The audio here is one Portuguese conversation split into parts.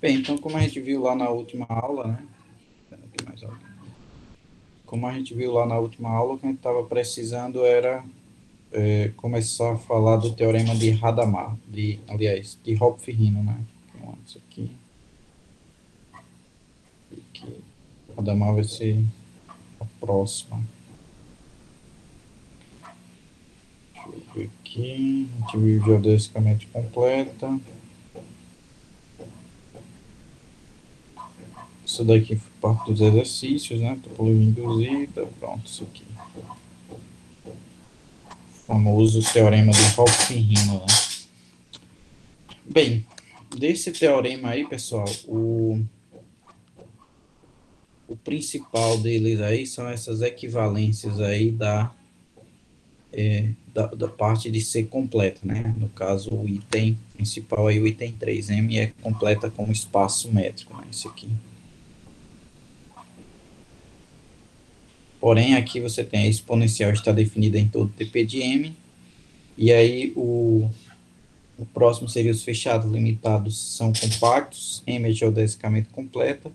Bem, então, como a gente viu lá na última aula, né? Aqui mais alto. Como a gente viu lá na última aula, o que a gente estava precisando era começar a falar do teorema de Hadamard, aliás, de Hopf-Rino, né? Então, isso aqui, Hadamard vai ser a próxima. Deixa eu ver aqui, a gente viu geodesicamente completa. Isso daqui foi parte dos exercícios, né? Topologia induzida, pronto, isso aqui. O famoso teorema de Hopf-Rino, né? Bem, desse teorema aí, pessoal, o principal deles aí são essas equivalências aí da parte de ser completa, né? No caso, o item principal aí, o item 3M, é completa com espaço métrico, né? Esse aqui. Porém, aqui você tem a exponencial está definida em todo TP de M, e aí o próximo seria os fechados limitados são compactos, M é geodesicamente completa,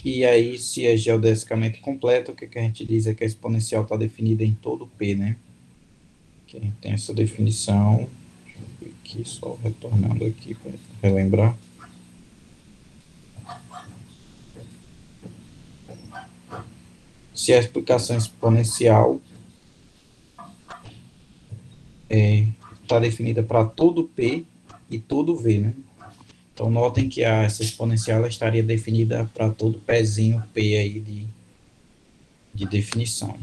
e aí se é geodesicamente completa, o que a gente diz é que a exponencial está definida em todo P, né? Que a gente tem essa definição, aqui só retornando aqui para relembrar. Se a explicação exponencial está definida para todo P e todo V, né? Então, notem que essa exponencial ela estaria definida para todo pezinho P aí de definição.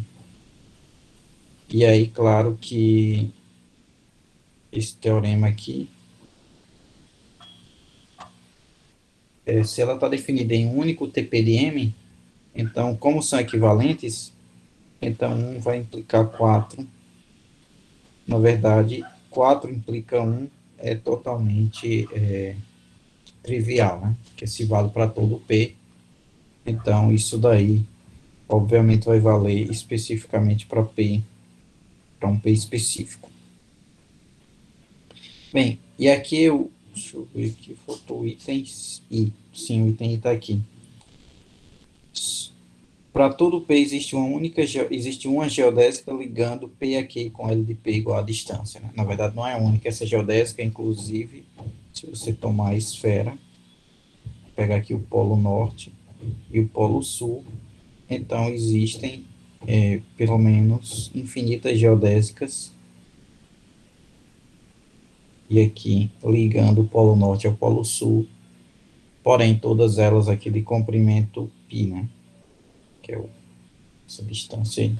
E aí, claro que esse teorema aqui, se ela está definida em um único TP de M, então, como são equivalentes, então 1 vai implicar 4. Na verdade, 4 implica 1 é totalmente trivial, né? Porque se vale para todo P, então isso daí, obviamente, vai valer especificamente para P, para um P específico. Bem, e aqui deixa eu ver aqui, faltou o item I. Sim, o item I está aqui. Para todo P existe uma geodésica ligando P aqui com L de P igual a distância, né? Na verdade, não é única essa geodésica, inclusive, se você tomar a esfera, pegar aqui o polo norte e o polo sul, então existem pelo menos infinitas geodésicas, e aqui ligando o polo norte ao polo sul, porém todas elas aqui de comprimento π, né? Que é essa distância aí.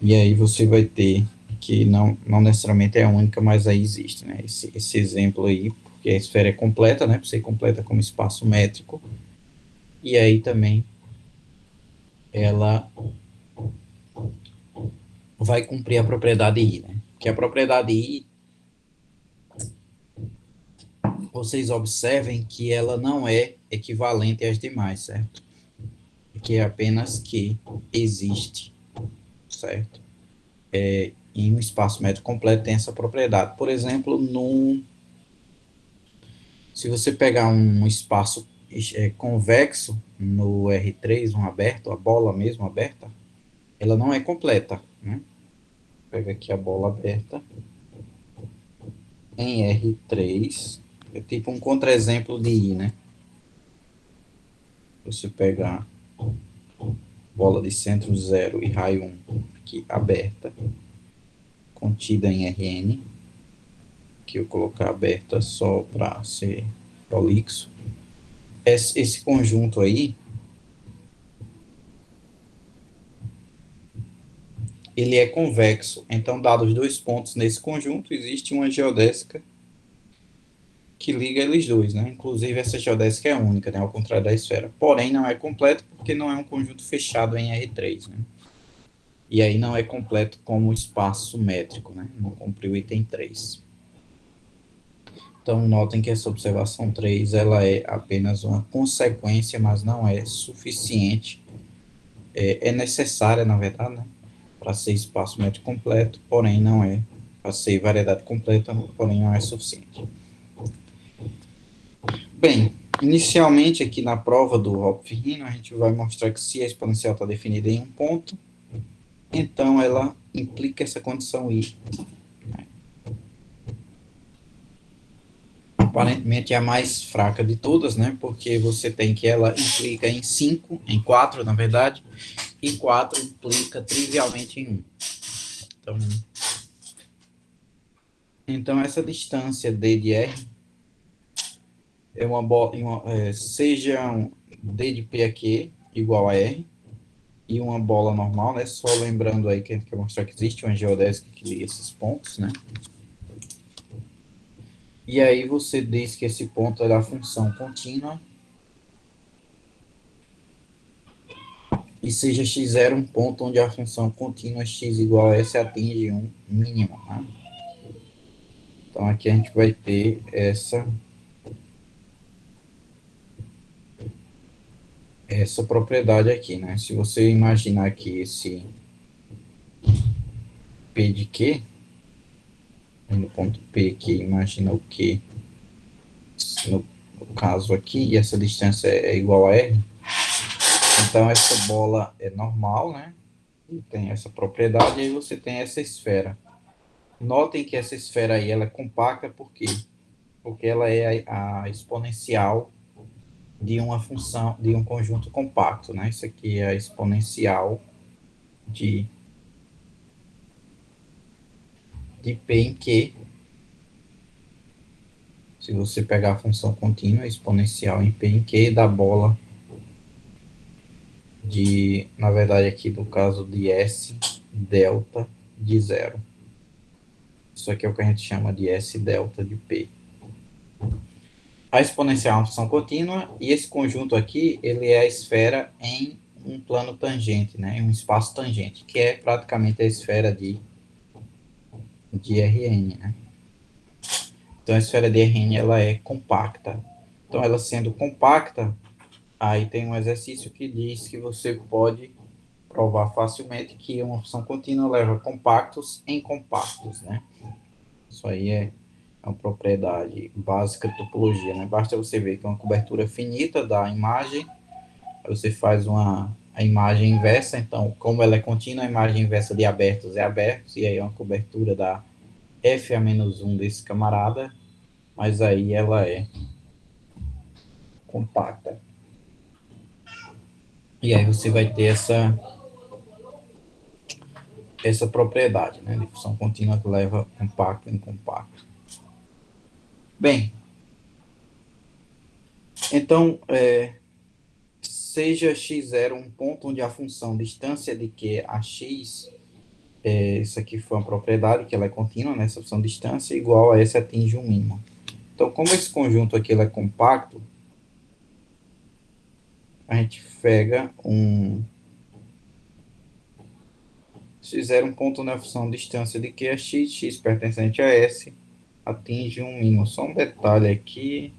E aí você vai ter que não necessariamente é a única, mas aí existe, né? Esse exemplo aí, porque a esfera é completa, né? Você completa como espaço métrico, e aí também ela vai cumprir a propriedade I, né? Que a propriedade I, vocês observem que ela não é equivalente às demais, certo? Que é apenas que existe, certo? Em um espaço métrico completo tem essa propriedade. Por exemplo, se você pegar um espaço convexo no R3, um aberto, a bola mesmo aberta, ela não é completa, né? Pega aqui a bola aberta em R3, é tipo um contra-exemplo de I, né? Você pegar bola de centro 0 e raio 1 aqui aberta, contida em Rn, que eu colocar aberta só para ser prolixo. Esse conjunto aí, ele é convexo. Então, dados os dois pontos nesse conjunto, existe uma geodésica que liga eles dois, né? Inclusive, essa geodésica é única, né? Ao contrário da esfera. Porém, não é completo porque não é um conjunto fechado em R3, né? E aí não é completo como espaço métrico, né? Não cumpre o item 3. Então, notem que essa observação 3, ela é apenas uma consequência, mas não é suficiente. É necessária, na verdade, né? Para ser espaço métrico completo, porém não é. Para ser variedade completa, porém não é suficiente. Bem, inicialmente aqui na prova do Hopf-Rino, a gente vai mostrar que se a exponencial está definida em um ponto, então ela implica essa condição I. Aparentemente é a mais fraca de todas, né? Porque você tem que ela implica em 5, em 4, na verdade, e 4 implica trivialmente em 1. Então essa distância D de R é uma bola, seja um D de P aqui igual a R, e uma bola normal, né? Só lembrando aí que a gente quer mostrar que existe uma geodésica que liga esses pontos, né? E aí você diz que esse ponto é da função contínua e seja x0 um ponto onde a função contínua x igual a s atinge um mínimo, né? Então aqui a gente vai ter essa propriedade aqui, né? Se você imaginar que esse P de Q, no ponto P aqui, imagina o Q no caso aqui, e essa distância é igual a R, então essa bola é normal, né? Tem essa propriedade, e aí você tem essa esfera. Notem que essa esfera aí ela é compacta, por quê? Porque ela é a exponencial de uma função, de um conjunto compacto, né? Isso aqui é a exponencial de P em Q. Se você pegar a função contínua, exponencial em P em Q, da bola de, na verdade aqui no caso de S delta de zero. Isso aqui é o que a gente chama de S delta de P. A exponencial é uma função contínua, e esse conjunto aqui, ele é a esfera em um plano tangente, né, em um espaço tangente, que é praticamente a esfera de Rn, né. Então, a esfera de Rn, ela é compacta. Então, ela sendo compacta, aí tem um exercício que diz que você pode provar facilmente que uma função contínua leva compactos em compactos, né. Isso aí é uma propriedade básica de topologia, né? Basta você ver que é uma cobertura finita da imagem, aí você faz a imagem inversa, então, como ela é contínua, a imagem inversa de abertos é abertos, e aí é uma cobertura da f a menos 1 desse camarada, mas aí ela é compacta. E aí você vai ter essa propriedade, né, de função contínua que leva compacto em compacto. Bem, então, seja x0 um ponto onde a função distância de Q a x, isso aqui foi uma propriedade que ela é contínua, né, essa função distância, igual a S atinge um mínimo. Então, como esse conjunto aqui ele é compacto, a gente pega x0 um ponto na função distância de Q a x, x pertencente a S, atinge um mínimo. Só um detalhe aqui,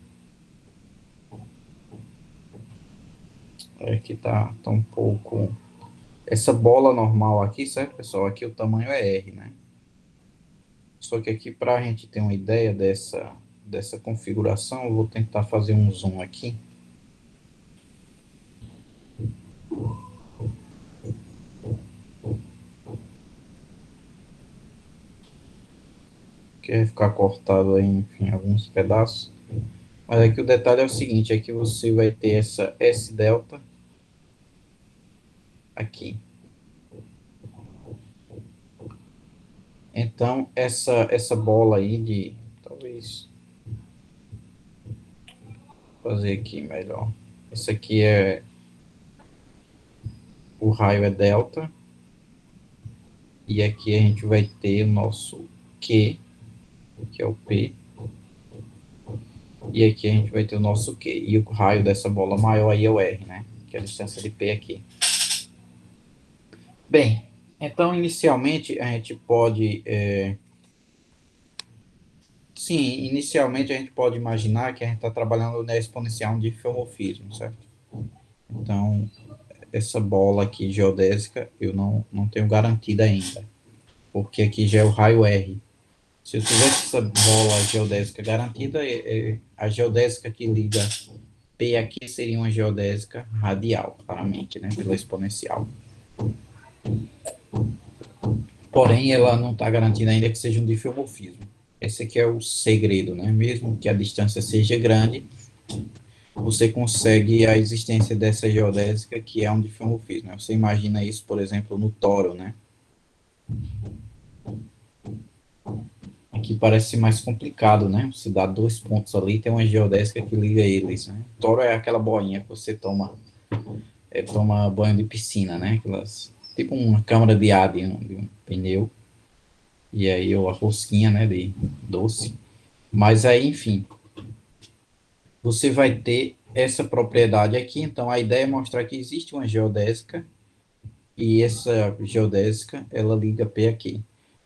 que tá um pouco... Essa bola normal aqui, certo, pessoal? Aqui o tamanho é R, né? Só que aqui, para a gente ter uma ideia dessa configuração, eu vou tentar fazer um zoom aqui. Que vai ficar cortado aí, enfim, alguns pedaços. Mas aqui o detalhe é o seguinte, é que você vai ter essa S delta aqui. Então, essa bola aí de... Talvez... fazer aqui melhor. Esse aqui é... O raio é delta. E aqui a gente vai ter o nosso Q, que é o P. E aqui a gente vai ter o nosso Q. E o raio dessa bola maior aí é o R, né? Que é a distância de P aqui. Bem, então inicialmente a gente pode... Sim, inicialmente a gente pode imaginar que a gente está trabalhando na exponencial de diffeomorfismo, certo? Então, essa bola aqui geodésica eu não tenho garantida ainda, porque aqui já é o raio R. Se eu tivesse essa bola geodésica garantida, a geodésica que liga P aqui seria uma geodésica radial, claramente, né, pela exponencial. Porém, ela não está garantida ainda que seja um difeomorfismo. Esse aqui é o segredo, né? Mesmo que a distância seja grande, você consegue a existência dessa geodésica que é um difeomorfismo. Você imagina isso, por exemplo, no toro, né? Aqui parece mais complicado, né? Você dá dois pontos ali, tem uma geodésica que liga eles, né? O toro é aquela boinha que você toma banho de piscina, né? Aquelas, tipo uma câmara de ar de um pneu, e aí ou a rosquinha, né, de doce. Mas aí, enfim, você vai ter essa propriedade aqui. Então, a ideia é mostrar que existe uma geodésica e essa geodésica, ela liga P aqui.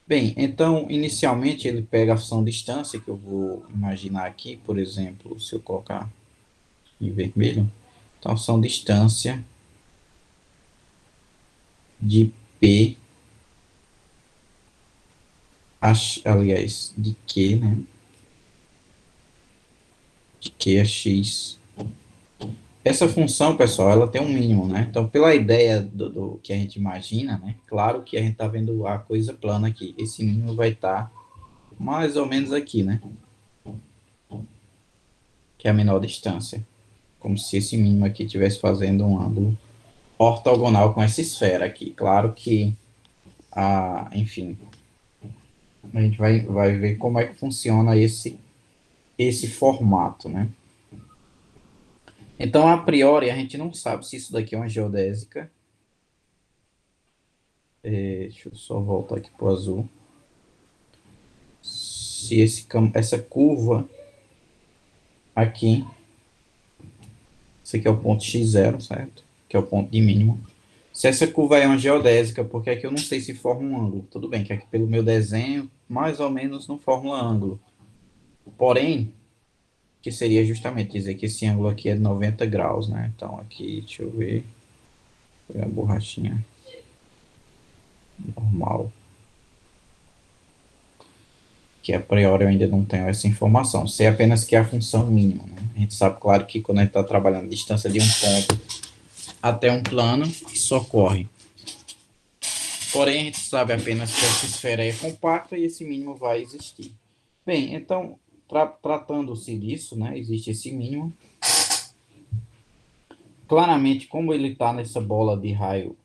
Bem, então, inicialmente ele pega a função distância, que eu vou imaginar aqui, por exemplo, se eu colocar em vermelho. Então, a função distância de P, aliás, de Q, né? De Q é X. Essa função, pessoal, ela tem um mínimo, né? Então, pela ideia do que a gente imagina, né? Claro que a gente está vendo a coisa plana aqui. Esse mínimo vai estar mais ou menos aqui, né? Que é a menor distância. Como se esse mínimo aqui estivesse fazendo um ângulo ortogonal com essa esfera aqui. Claro que, enfim, a gente vai ver como é que funciona esse formato, né? Então, a priori, a gente não sabe se isso daqui é uma geodésica. Deixa eu só voltar aqui para o azul. Se essa curva aqui, esse aqui é o ponto x0, certo? Que é o ponto de mínimo. Se essa curva é uma geodésica, porque aqui eu não sei se forma um ângulo. Tudo bem, que aqui pelo meu desenho, mais ou menos não forma um ângulo. Porém, que seria justamente dizer que esse ângulo aqui é de 90 graus, né? Então aqui, deixa eu ver, foi a borrachinha normal. Que a priori eu ainda não tenho essa informação. Sei apenas que é a função mínima, né? A gente sabe, claro, que quando a gente está trabalhando a distância de um ponto até um plano, isso ocorre. Porém, a gente sabe apenas que essa esfera é compacta e esse mínimo vai existir. Bem, então, tratando-se disso, né, existe esse mínimo. Claramente, como ele está nessa bola de raio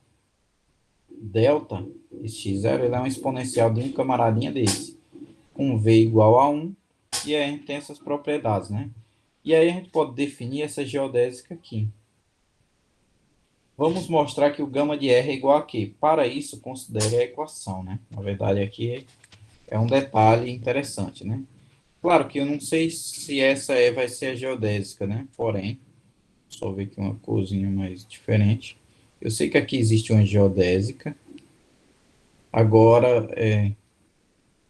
delta, esse x0, ele é um exponencial de um camaradinha desse, com v igual a 1, e aí a gente tem essas propriedades, né? E aí a gente pode definir essa geodésica aqui. Vamos mostrar que o gama de R é igual a quê? Para isso, considere a equação, né? Na verdade, aqui é um detalhe interessante, né? Claro que eu não sei se essa vai ser a geodésica, né? Porém, só ver aqui uma corzinha mais diferente. Eu sei que aqui existe uma geodésica. Agora,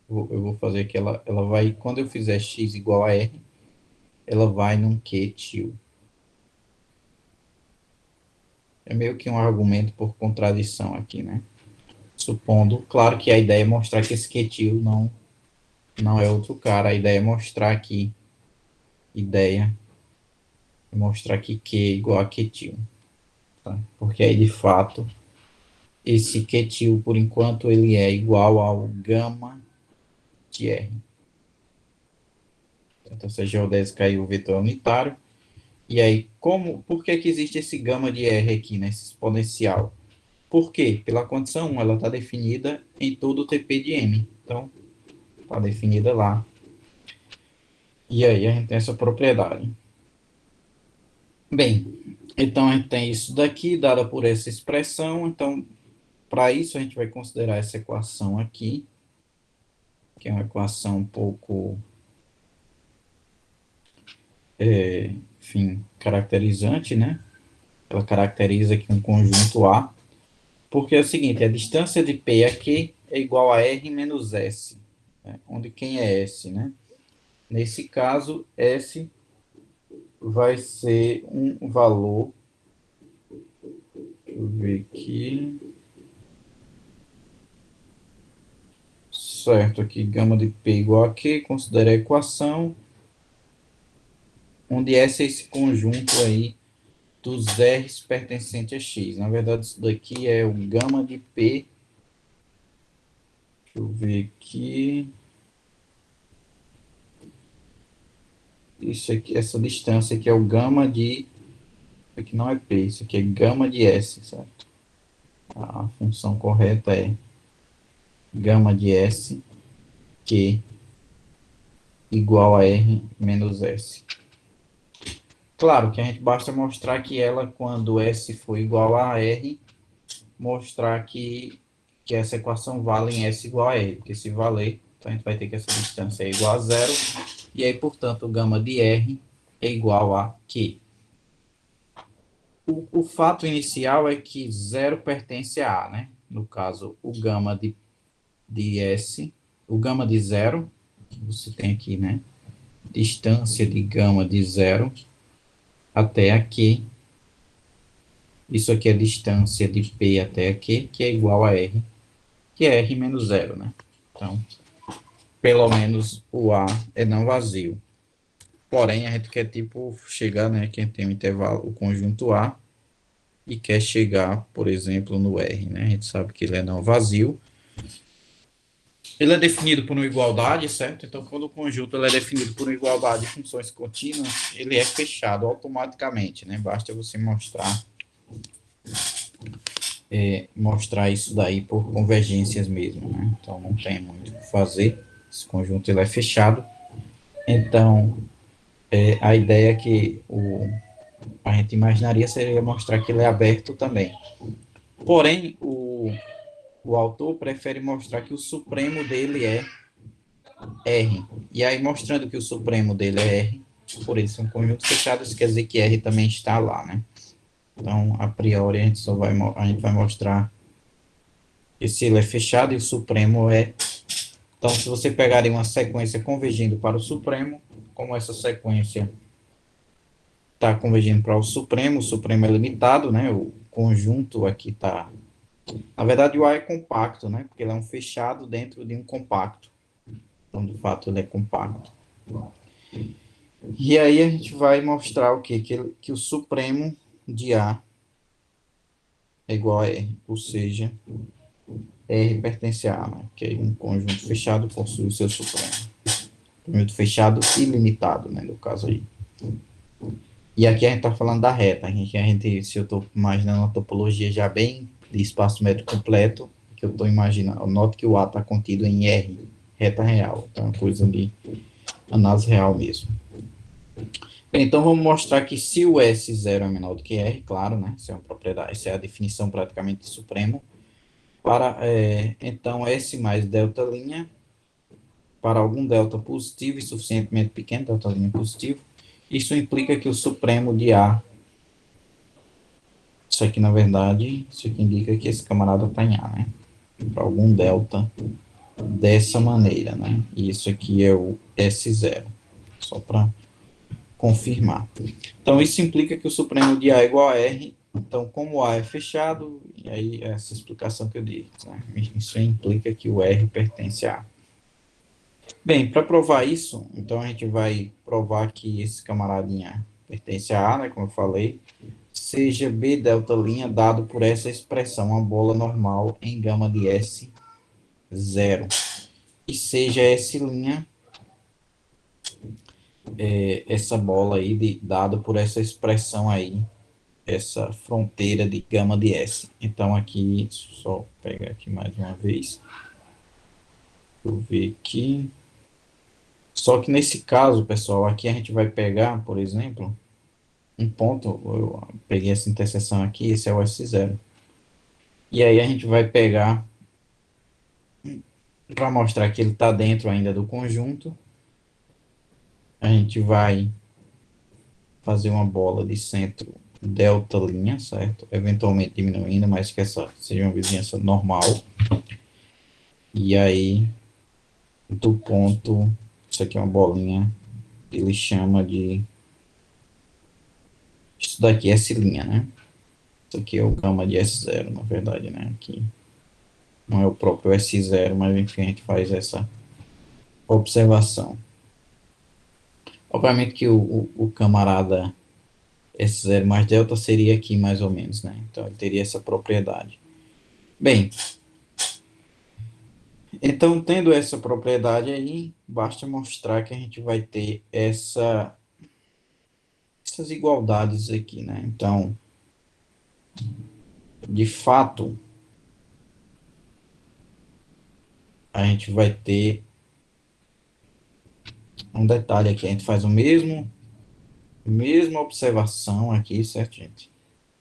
eu vou fazer que ela vai, quando eu fizer x igual a r, ela vai num Q tio. É meio que um argumento por contradição aqui, né? Supondo, claro que a ideia é mostrar que esse Q tio não é outro cara. A ideia é mostrar aqui, mostrar que Q é igual a Q tio. Tá? Porque aí, de fato, esse Q por enquanto, ele é igual ao gama de R. Então, essa geodésica aí, o vetor é unitário. E aí, por que que existe esse gama de R aqui, né, esse exponencial? Por quê? Pela condição 1, ela está definida em todo o TP de M. Então, está definida lá. E aí, a gente tem essa propriedade. Bem, então a gente tem isso daqui, dada por essa expressão. Então, para isso, a gente vai considerar essa equação aqui, que é uma equação um pouco, enfim, caracterizante, né? Ela caracteriza aqui um conjunto A, porque é o seguinte, a distância de P aqui é igual a R menos S, né? Onde quem é S, né? Nesse caso, S vai ser um valor, deixa eu ver aqui, Certo, aqui gama de P igual a Q, considera a equação, onde S é esse conjunto aí dos R's pertencente a X. Na verdade, isso daqui é o gama de P. Deixa eu ver aqui. Isso aqui, essa distância aqui é o gama de... Isso aqui não é P, isso aqui é gama de S, certo? A função correta é gama de S, Q igual a R menos S. Claro que a gente basta mostrar que ela, quando S for igual a R, mostrar que essa equação vale em S igual a R, porque se valer, então a gente vai ter que essa distância é igual a zero, e aí, portanto, o gama de R é igual a Q. O fato inicial é que zero pertence a A, né? No caso, o gama de S, o gama de zero, que você tem aqui, né? Distância de gama de zero até aqui. Isso aqui é a distância de P até aqui, que é igual a R, que é R menos zero, né? Então, pelo menos o A é não vazio. Porém, a gente quer, tipo, chegar, né? Quem tem o intervalo, o conjunto A, e quer chegar, por exemplo, no R, né? A gente sabe que ele é não vazio. Ele é definido por uma igualdade, certo? Então, quando o conjunto ele é definido por uma igualdade de funções contínuas, ele é fechado automaticamente, né? Basta você mostrar isso daí por convergências mesmo, né? Então, não tem muito o que fazer. Esse conjunto ele é fechado. Então, a ideia é que a gente imaginaria seria mostrar que ele é aberto também. Porém, o autor prefere mostrar que o supremo dele é R. E aí, mostrando que o supremo dele é R, por isso um conjunto fechado, isso quer dizer que R também está lá, né? Então, a priori, a gente vai mostrar que se ele é fechado e o supremo é... Então, se você pegar uma sequência convergindo para o supremo, como essa sequência está convergindo para o supremo é limitado, né? O conjunto aqui está... Na verdade, o A é compacto, né? Porque ele é um fechado dentro de um compacto. Então, de fato, ele é compacto. E aí a gente vai mostrar o quê? Que o supremo de A é igual a R, ou seja, R pertence a A, né? Que um conjunto fechado possui o seu supremo. Conjunto fechado ilimitado, né? No caso aí. E aqui a gente está falando da reta. Se eu estou imaginando uma topologia já bem de espaço métrico completo, que eu estou imaginando, note que o A está contido em R, reta real. Então, é uma coisa de análise real mesmo. Bem, então vamos mostrar que se o S0 é menor do que R, claro, né? Isso é uma propriedade, isso é a definição praticamente de supremo. Então, S mais delta linha, para algum delta positivo e suficientemente pequeno, delta linha positivo, isso implica que o supremo de A, isso aqui na verdade, isso aqui indica que esse camarada está em A, né? Para algum delta dessa maneira, né? E isso aqui é o S0, só para confirmar. Então, isso implica que o supremo de A é igual a R. Então, como A é fechado, e aí essa explicação que eu dei, né? Isso implica que o R pertence a A. Bem, para provar isso, então a gente vai provar que esse camaradinha pertence a A, né, como eu falei, seja B delta linha dado por essa expressão, uma bola normal em gama de S, 0. E seja S linha essa bola aí dada por essa expressão aí, essa fronteira de gama de S. Então, aqui, só pegar aqui mais uma vez. Deixa eu ver aqui. Só que nesse caso, pessoal, aqui a gente vai pegar, por exemplo, um ponto, eu peguei essa interseção aqui, esse é o S0. E aí a gente vai pegar, para mostrar que ele está dentro ainda do conjunto, a gente vai fazer uma bola de centro delta linha, certo? Eventualmente diminuindo, mas que essa seja uma vizinhança normal. E aí, do ponto, isso aqui é uma bolinha, ele chama de, isso daqui é S', né? Isso aqui é o gama de S0, na verdade, né? Aqui. não é o próprio S0, mas enfim, a gente faz essa observação. Obviamente que o camarada S0 mais delta seria aqui mais ou menos, né? Então ele teria essa propriedade. Bem, então tendo essa propriedade aí, basta mostrar que a gente vai ter essas igualdades aqui, né? Então, de fato, a gente vai ter um detalhe aqui, a gente faz mesma observação aqui, certo, gente?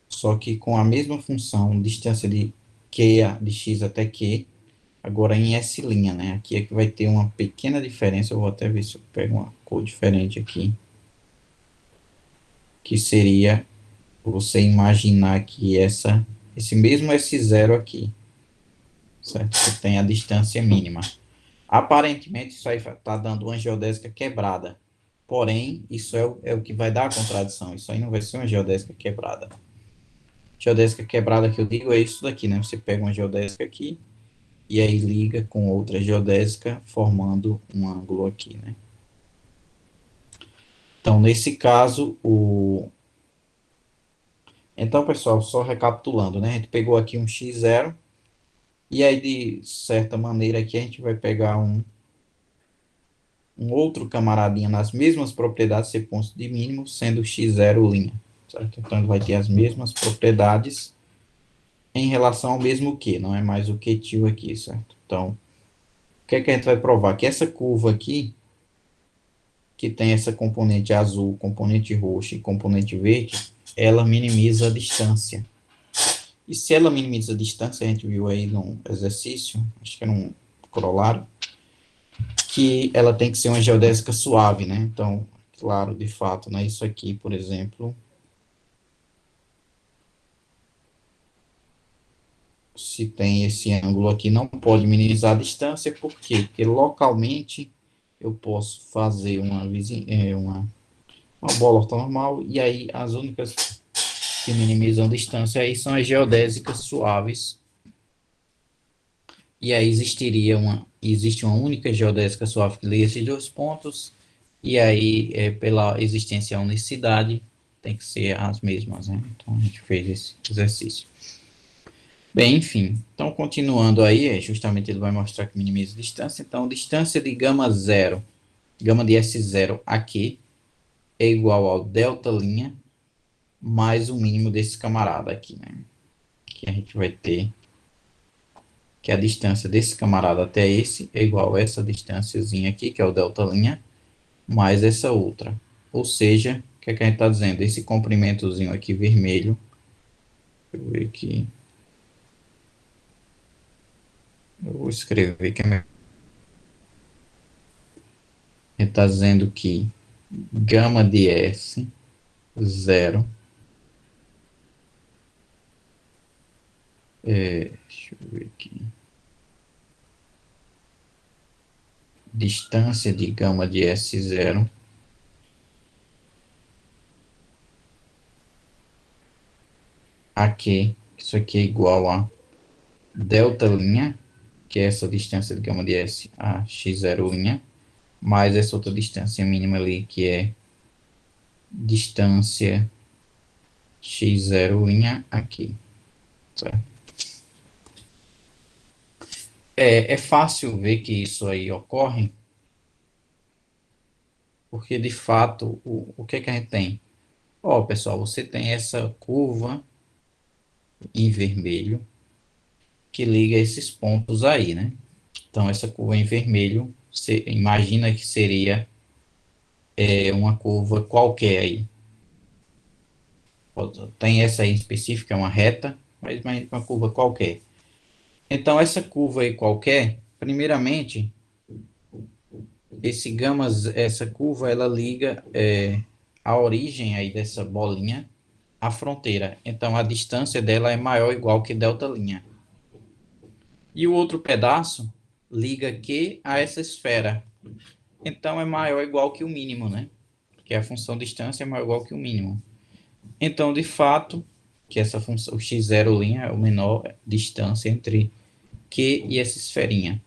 Só que com a mesma função, distância de Q, de x até Q, agora em S', né? Aqui é que vai ter uma pequena diferença, eu vou até ver se eu pego uma cor diferente aqui, que seria você imaginar que esse mesmo S0 aqui, certo? Que tem a distância mínima. Aparentemente, isso aí está dando uma geodésica quebrada. Porém, isso é o que vai dar a contradição. Isso aí não vai ser uma geodésica quebrada. Geodésica quebrada que eu digo é isso daqui, né? Você pega uma geodésica aqui e aí liga com outra geodésica, formando um ângulo aqui, né? Então, nesse caso, Então, pessoal, só recapitulando, né? A gente pegou aqui um x0, e aí, de certa maneira, aqui a gente vai pegar um outro camaradinha nas mesmas propriedades, ser ponto de mínimo, sendo x0', certo? Então, ele vai ter as mesmas propriedades em relação ao mesmo Q, não é mais o Q tio aqui, certo? Então, o que é que a gente vai provar? Que essa curva aqui, que tem essa componente azul, componente roxa e componente verde, ela minimiza a distância. E se ela minimiza a distância, a gente viu aí num exercício, acho que era um corolário, que ela tem que ser uma geodésica suave, né? Então, claro, de fato, né? Isso aqui, por exemplo, se tem esse ângulo aqui, não pode minimizar a distância, por quê? Porque localmente eu posso fazer uma bola ortonormal, e aí as únicas que minimizam a distância aí são as geodésicas suaves, e aí existe uma única geodésica suave que liga esses dois pontos, e aí, pela existência da unicidade, tem que ser as mesmas, né? Então, a gente fez esse exercício. Bem, enfim, então, continuando aí, justamente ele vai mostrar que minimiza a distância. Então, distância de gama zero, gama de S0 aqui, é igual ao delta linha, mais o mínimo desse camarada aqui, né? Que a gente vai ter que a distância desse camarada até esse é igual a essa distânciazinha aqui, que é o delta linha, mais essa outra. Ou seja, o que é que a gente está dizendo? Esse comprimentozinho aqui vermelho, deixa eu ver aqui, eu vou escrever que a gente está dizendo que gama de S zero, deixa eu ver aqui, distância de gama de S zero aqui, isso aqui é igual a delta linha, que é essa distância de gama de S a x0 linha, mais essa outra distância mínima ali, que é distância x0 linha aqui, certo? É fácil ver que isso aí ocorre, porque de fato, o que é que a gente tem? Ó, pessoal, você tem essa curva em vermelho que liga esses pontos aí, né? Então, essa curva em vermelho, você imagina que seria uma curva qualquer aí. Tem essa aí específica, é uma reta, mas imagina uma curva qualquer. Então, essa curva aí qualquer, primeiramente, essa curva, ela liga a origem aí dessa bolinha à fronteira. Então, a distância dela é maior ou igual que delta linha. E o outro pedaço liga Q a essa esfera. Então, é maior ou igual que o mínimo, né? Porque a função distância é maior ou igual que o mínimo. Então, de fato, que essa função, o x0' é o menor distância entre Q e essa esferinha.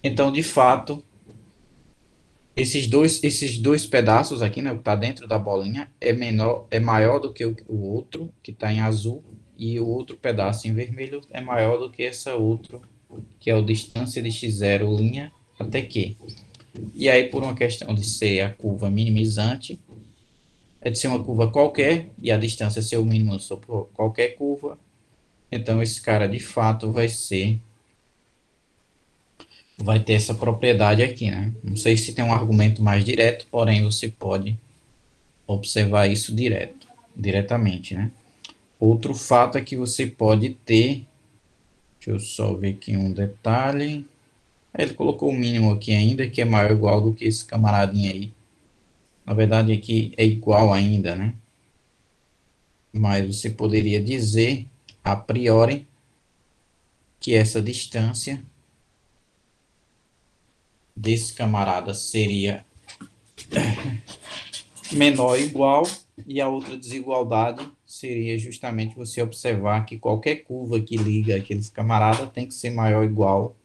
Então, de fato, esses dois pedaços aqui, né, que está dentro da bolinha, é maior do que o outro, que está em azul, e o outro pedaço em vermelho é maior do que essa outro, que é a distância de x0' até Q. E aí, por uma questão de ser a curva minimizante, é de ser uma curva qualquer, e a distância ser o mínimo sobre qualquer curva, então esse cara, de fato, vai ter essa propriedade aqui, né? Não sei se tem um argumento mais direto, porém você pode observar isso diretamente, né? Outro fato é que você pode ter, deixa eu só ver aqui um detalhe, ele colocou o mínimo aqui ainda, que é maior ou igual do que esse camaradinho aí. Na verdade aqui é igual ainda, né? Mas você poderia dizer, a priori, que essa distância desse camarada seria menor ou igual, e a outra desigualdade seria justamente você observar que qualquer curva que liga aqueles camaradas tem que ser maior ou igual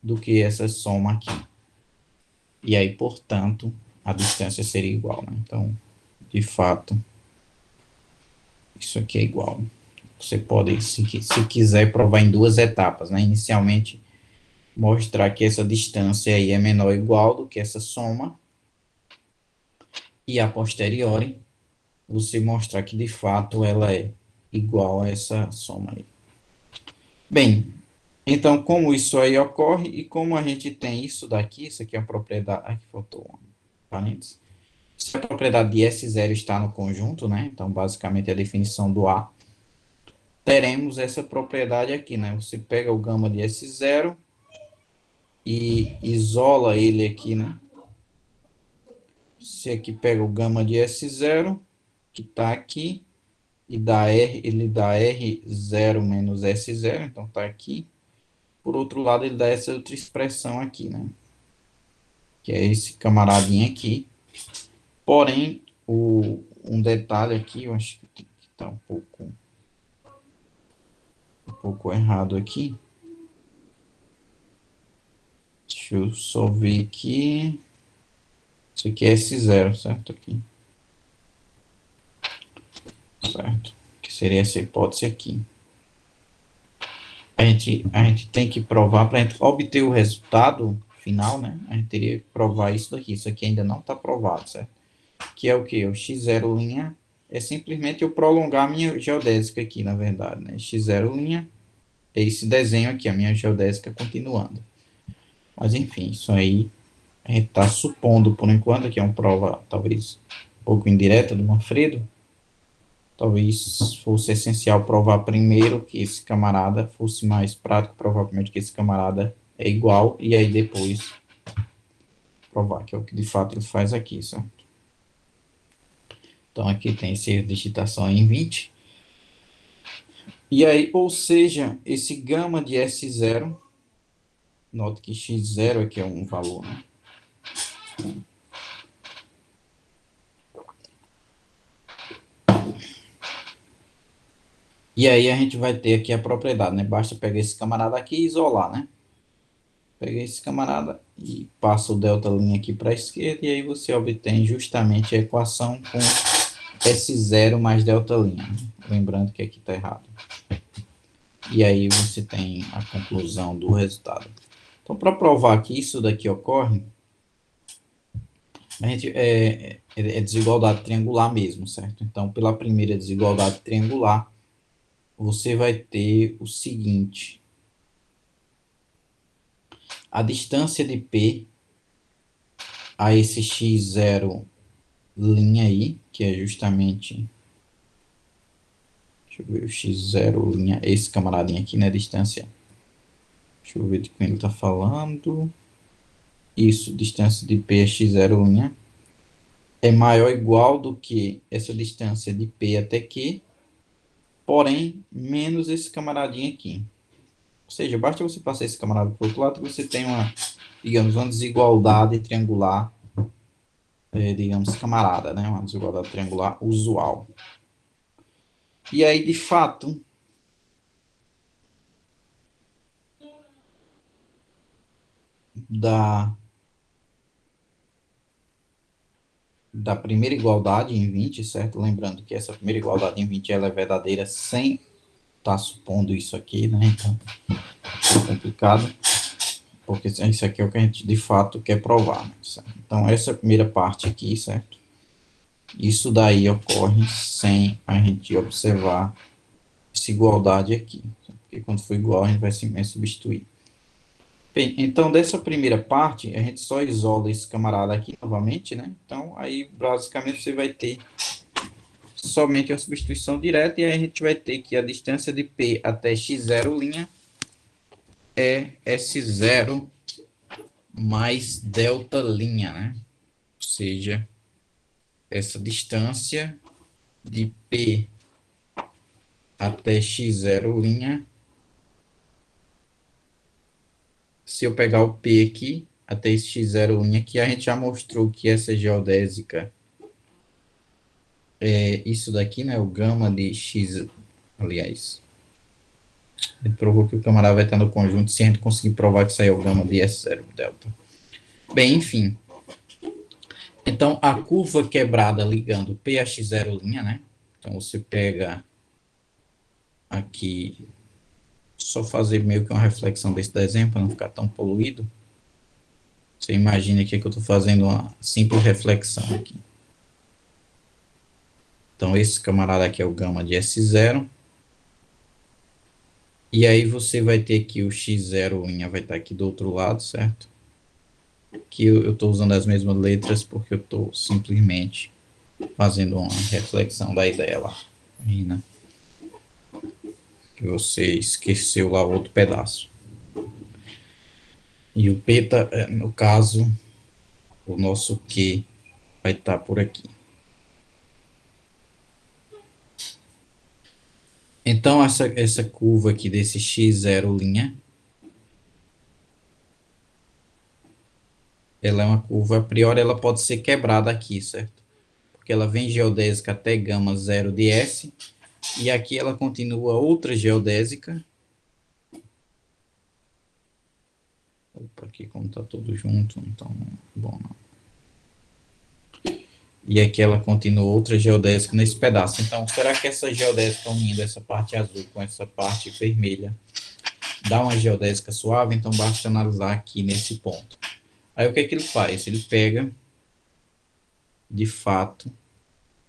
do que essa soma aqui. E aí, portanto, a distância seria igual, né? Então, de fato, isso aqui é igual. Você pode, se quiser, provar em duas etapas, né? Inicialmente, mostrar que essa distância aí é menor ou igual do que essa soma, e a posteriori, você mostrar que de fato ela é igual a essa soma aí. Bem, então como isso aí ocorre e como a gente tem isso daqui, isso aqui é a propriedade, aqui faltou um parênteses. Se a propriedade de S0 está no conjunto, né? Então basicamente a definição do A, teremos essa propriedade aqui, né? Você pega o gama de S0 e isola ele aqui, né? Você aqui pega o gama de S0, que está aqui, e dá R, ele dá R0 menos S0, então está aqui. Por outro lado, ele dá essa outra expressão aqui, né? Que é esse camaradinho aqui. Porém, um detalhe aqui, eu acho que está um pouco errado aqui. Deixa eu só ver aqui. Isso aqui é S0, certo? Aqui. Certo. Que seria essa hipótese aqui. A gente tem que provar, para a gente obter o resultado final, né? A gente teria que provar isso daqui. Isso aqui ainda não está provado, certo? Que é o que? O x0' é simplesmente eu prolongar a minha geodésica aqui, na verdade, né? X0' é esse desenho aqui, a minha geodésica continuando. Mas, enfim, isso aí a gente está supondo, por enquanto, que é uma prova, talvez, um pouco indireta do Manfredo. Talvez fosse essencial provar primeiro que esse camarada fosse mais prático, provavelmente que esse camarada é igual, e aí depois provar, que é o que de fato ele faz aqui, certo? Então, aqui tem essa digitação em 20. E aí, ou seja, esse gama de S0, note que x0 aqui é um valor, né? E aí a gente vai ter aqui a propriedade, né? Basta pegar esse camarada aqui e isolar, né? Pega esse camarada e passa o delta linha aqui para a esquerda, e aí você obtém justamente a equação com S0 mais delta linha, né? Lembrando que aqui está errado. E aí você tem a conclusão do resultado. Então, para provar que isso daqui ocorre, a gente é desigualdade triangular mesmo, certo? Então, pela primeira desigualdade triangular, você vai ter o seguinte: a distância de P a esse x0' aí, que é justamente, deixa eu ver, o x0', esse camaradinho aqui, né, distância, deixa eu ver de quem ele está falando, isso, distância de P a x0', é maior ou igual do que essa distância de P até Q, porém, menos esse camaradinho aqui. Ou seja, basta você passar esse camarada para o outro lado, você tem uma, digamos, uma desigualdade triangular, digamos, camarada, né? Uma desigualdade triangular usual. E aí, de fato, da, da primeira igualdade em 20, certo? Lembrando que essa primeira igualdade em 20 ela é verdadeira sem estar supondo isso aqui, né? Então, é complicado, porque isso aqui é o que a gente de fato quer provar, né? Então, essa primeira parte aqui, certo? Isso daí ocorre sem a gente observar essa igualdade aqui, porque quando for igual a gente vai substituir. Bem, então dessa primeira parte, a gente só isola esse camarada aqui novamente, né? Então, aí basicamente você vai ter somente a substituição direta e aí a gente vai ter que a distância de P até x0' é S0 mais delta', né? Ou seja, essa distância de P até x0', se eu pegar o P aqui, até esse x0' aqui, a gente já mostrou que essa geodésica é isso daqui, né? O gama de x, aliás, ele provou que o camarada vai estar no conjunto se a gente conseguir provar que isso aí é o gama de S0 delta. Bem, enfim. Então, a curva quebrada ligando P a x0', né? Então, você pega aqui, só fazer meio que uma reflexão desse desenho para não ficar tão poluído. Você imagina aqui que eu estou fazendo uma simples reflexão aqui. Então, esse camarada aqui é o gama de S0. E aí você vai ter que o x0' vai estar aqui do outro lado, certo? Que eu estou usando as mesmas letras porque eu estou simplesmente fazendo uma reflexão da ideia lá. Aí, né? Que você esqueceu lá o outro pedaço. E o P, no caso, o nosso Q vai estar por aqui. Então, essa curva aqui desse x0', ela é uma curva, a priori, ela pode ser quebrada aqui, certo? Porque ela vem geodésica até gama 0 de S, e aqui ela continua outra geodésica. Opa, aqui como está tudo junto, então, bom, não. E aqui ela continua outra geodésica nesse pedaço. Então, será que essa geodésica unindo essa parte azul com essa parte vermelha dá uma geodésica suave? Então, basta analisar aqui nesse ponto. Aí, o que é que ele faz? Ele pega, de fato,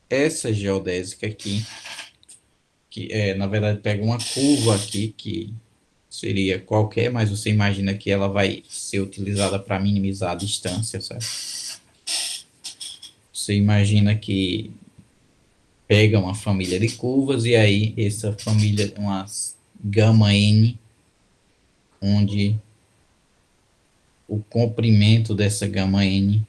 essa geodésica aqui, que na verdade, pega uma curva aqui, que seria qualquer, mas você imagina que ela vai ser utilizada para minimizar a distância, certo? Você imagina que pega uma família de curvas e aí essa família, umas gama n, onde o comprimento dessa gama n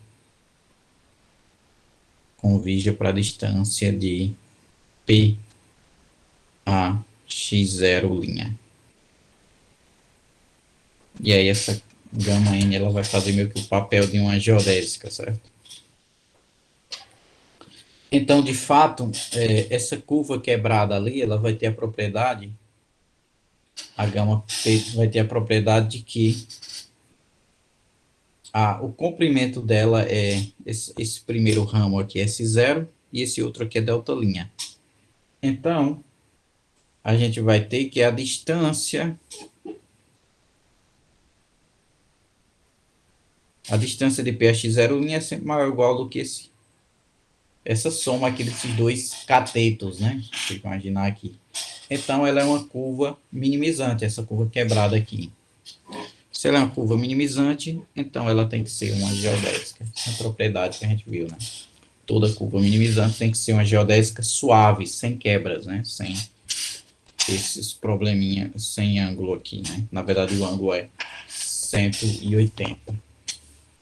converge para a distância de P a x0'. E aí essa gama n ela vai fazer meio que o papel de uma geodésica, certo? Então, de fato, essa curva quebrada ali, ela vai ter a propriedade, a gama P vai ter a propriedade de que o comprimento dela é esse primeiro ramo aqui é S0 e esse outro aqui é delta'. Então, a gente vai ter que a distância de P a x0' é sempre maior ou igual do que essa soma aqui desses dois catetos, né? Você imaginar aqui. Então, ela é uma curva minimizante, essa curva quebrada aqui. Se ela é uma curva minimizante, então ela tem que ser uma geodésica. Essa é a propriedade que a gente viu, né? Toda curva minimizante tem que ser uma geodésica suave, sem quebras, né? Sem esses probleminhas, sem ângulo aqui, né? Na verdade, o ângulo é 180. Ou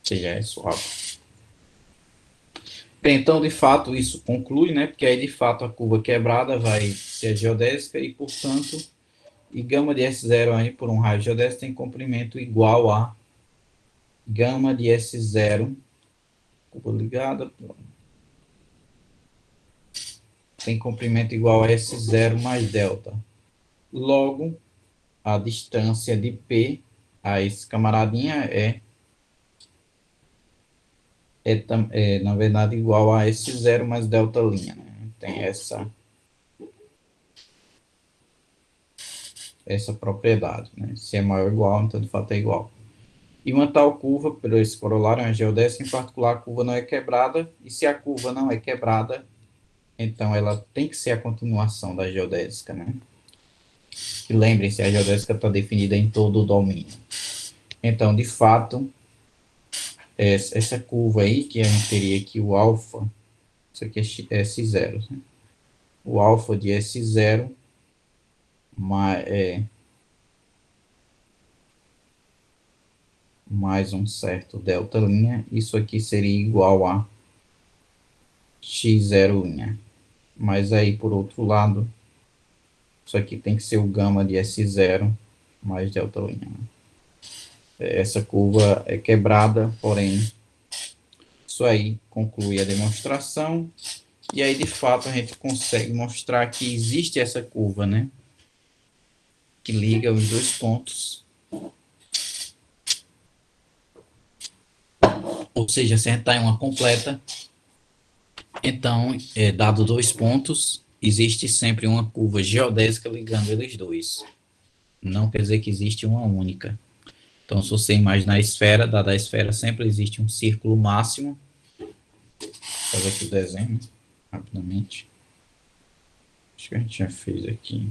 seja, é suave. Bem, então, de fato, isso conclui, né? Porque aí, de fato, a curva quebrada vai ser geodésica e, portanto, e gama de S0 aí por um raio geodésico tem comprimento igual a gama de S0, curva ligada, tem comprimento igual a S0 mais delta. Logo, a distância de P a esse camaradinha é na verdade, igual a S0 mais delta linha, né? Tem essa propriedade, né? Se é maior ou igual, então de fato é igual. E uma tal curva, por esse corolário, uma geodésica, em particular, a curva não é quebrada, e se a curva não é quebrada, então ela tem que ser a continuação da geodésica, né? E lembrem-se, a geodésica está definida em todo o domínio. Então, de fato, essa curva aí, que a gente teria aqui o alfa, isso aqui é S0, né? O alfa de S0 mais um certo delta linha, isso aqui seria igual a x0 linha. Mas aí, por outro lado, isso aqui tem que ser o gama de S0 mais delta linha, né? Essa curva é quebrada, porém, isso aí conclui a demonstração. E aí, de fato, a gente consegue mostrar que existe essa curva, né? Que liga os dois pontos. Ou seja, se a gente está em uma completa, então, dado dois pontos, existe sempre uma curva geodésica ligando eles dois. Não quer dizer que existe uma única. Então, se você imaginar a esfera, dada a esfera, sempre existe um círculo máximo. Vou fazer aqui o desenho, rapidamente. Acho que a gente já fez aqui.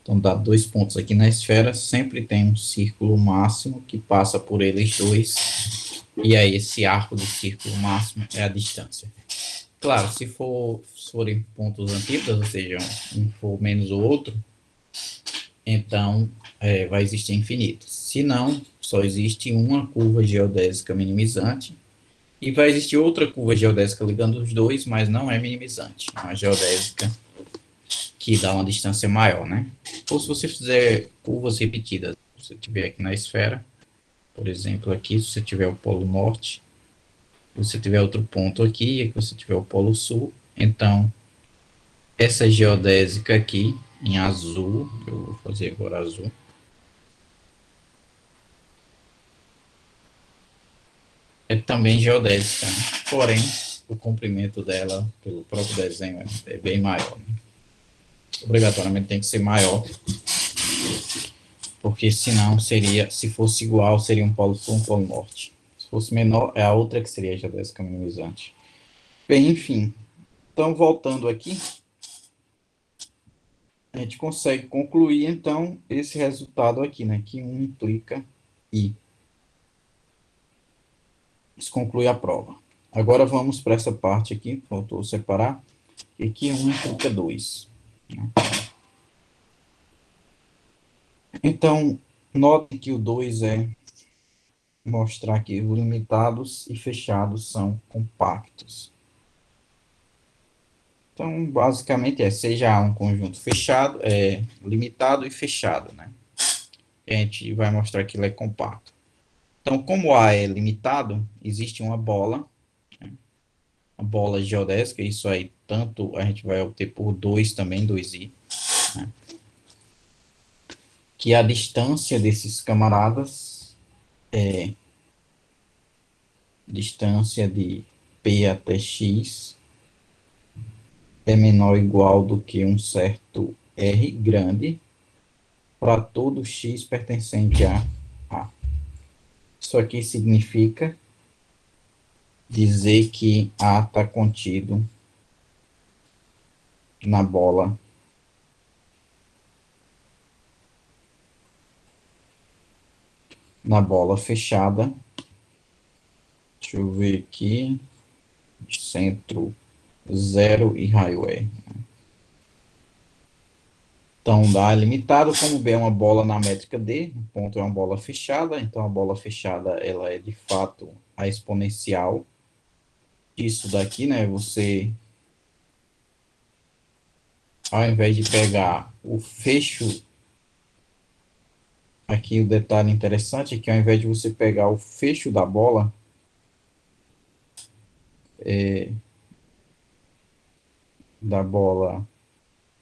Então, dado dois pontos aqui na esfera, sempre tem um círculo máximo que passa por eles dois. E aí, esse arco do círculo máximo é a distância. Claro, se forem pontos antípodas, ou seja, um for menos o outro, então vai existir infinito. Se não, só existe uma curva geodésica minimizante e vai existir outra curva geodésica ligando os dois, mas não é minimizante. É uma geodésica que dá uma distância maior, né? Ou se você fizer curvas repetidas, se você tiver aqui na esfera, por exemplo, aqui, se você tiver o polo norte, se você tiver outro ponto aqui, e você tiver o polo sul, então essa geodésica aqui, em azul, eu vou fazer agora azul, é também geodésica, né? Porém, o comprimento dela, pelo próprio desenho, é bem maior, né? Obrigatoriamente tem que ser maior, porque senão seria, se fosse igual, seria um polo sul, um polo norte. Se fosse menor, é a outra que seria a geodésica minimizante. Bem, enfim. Então, voltando aqui, a gente consegue concluir, então, esse resultado aqui, né? Que 1 implica I. Isso conclui a prova. Agora vamos para essa parte aqui, faltou separar, e que 1 implica 2. Então, note que o 2 é mostrar que os limitados e fechados são compactos. Então, basicamente seja A um conjunto fechado, limitado e fechado, né? A gente vai mostrar que ele é compacto. Então, como A é limitado, existe uma bola, né? Uma bola geodésica, isso aí tanto a gente vai obter por 2 também, 2i, né? Que a distância desses camaradas é distância de P até X é menor ou igual do que um certo R grande para todo X pertencente a A. Isso aqui significa dizer que A está contido na bola fechada. Deixa eu ver aqui. Centro 0 e raio E. Então, dá limitado, como B é uma bola na métrica D, o ponto é uma bola fechada, então a bola fechada, ela é de fato a exponencial disso daqui, né? Você, ao invés de pegar o fecho, aqui o detalhe interessante é que ao invés de você pegar o fecho da bola,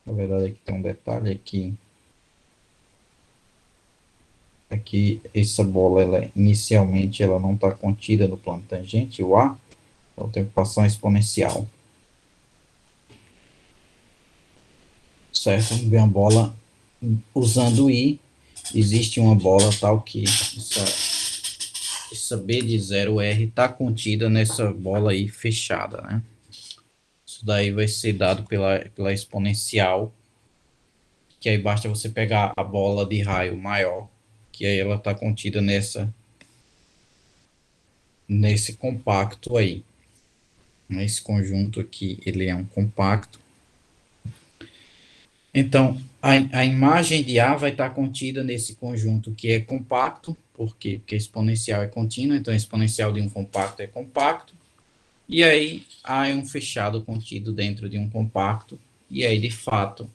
na verdade aqui tem um detalhe aqui aqui essa bola, ela, inicialmente, ela não está contida no plano tangente, o A, então tem que passar uma exponencial. Certo? Vem a bola usando I, existe uma bola tal que essa B de 0R está contida nessa bola aí fechada, né? Isso daí vai ser dado pela exponencial, que aí basta você pegar a bola de raio maior, que aí ela está contida nesse compacto aí. Esse conjunto aqui, ele é um compacto. Então, a imagem de A vai estar contida nesse conjunto que é compacto. Por quê? Porque a exponencial é contínua, então a exponencial de um compacto é compacto. E aí, A é um fechado contido dentro de um compacto. E aí, de fato,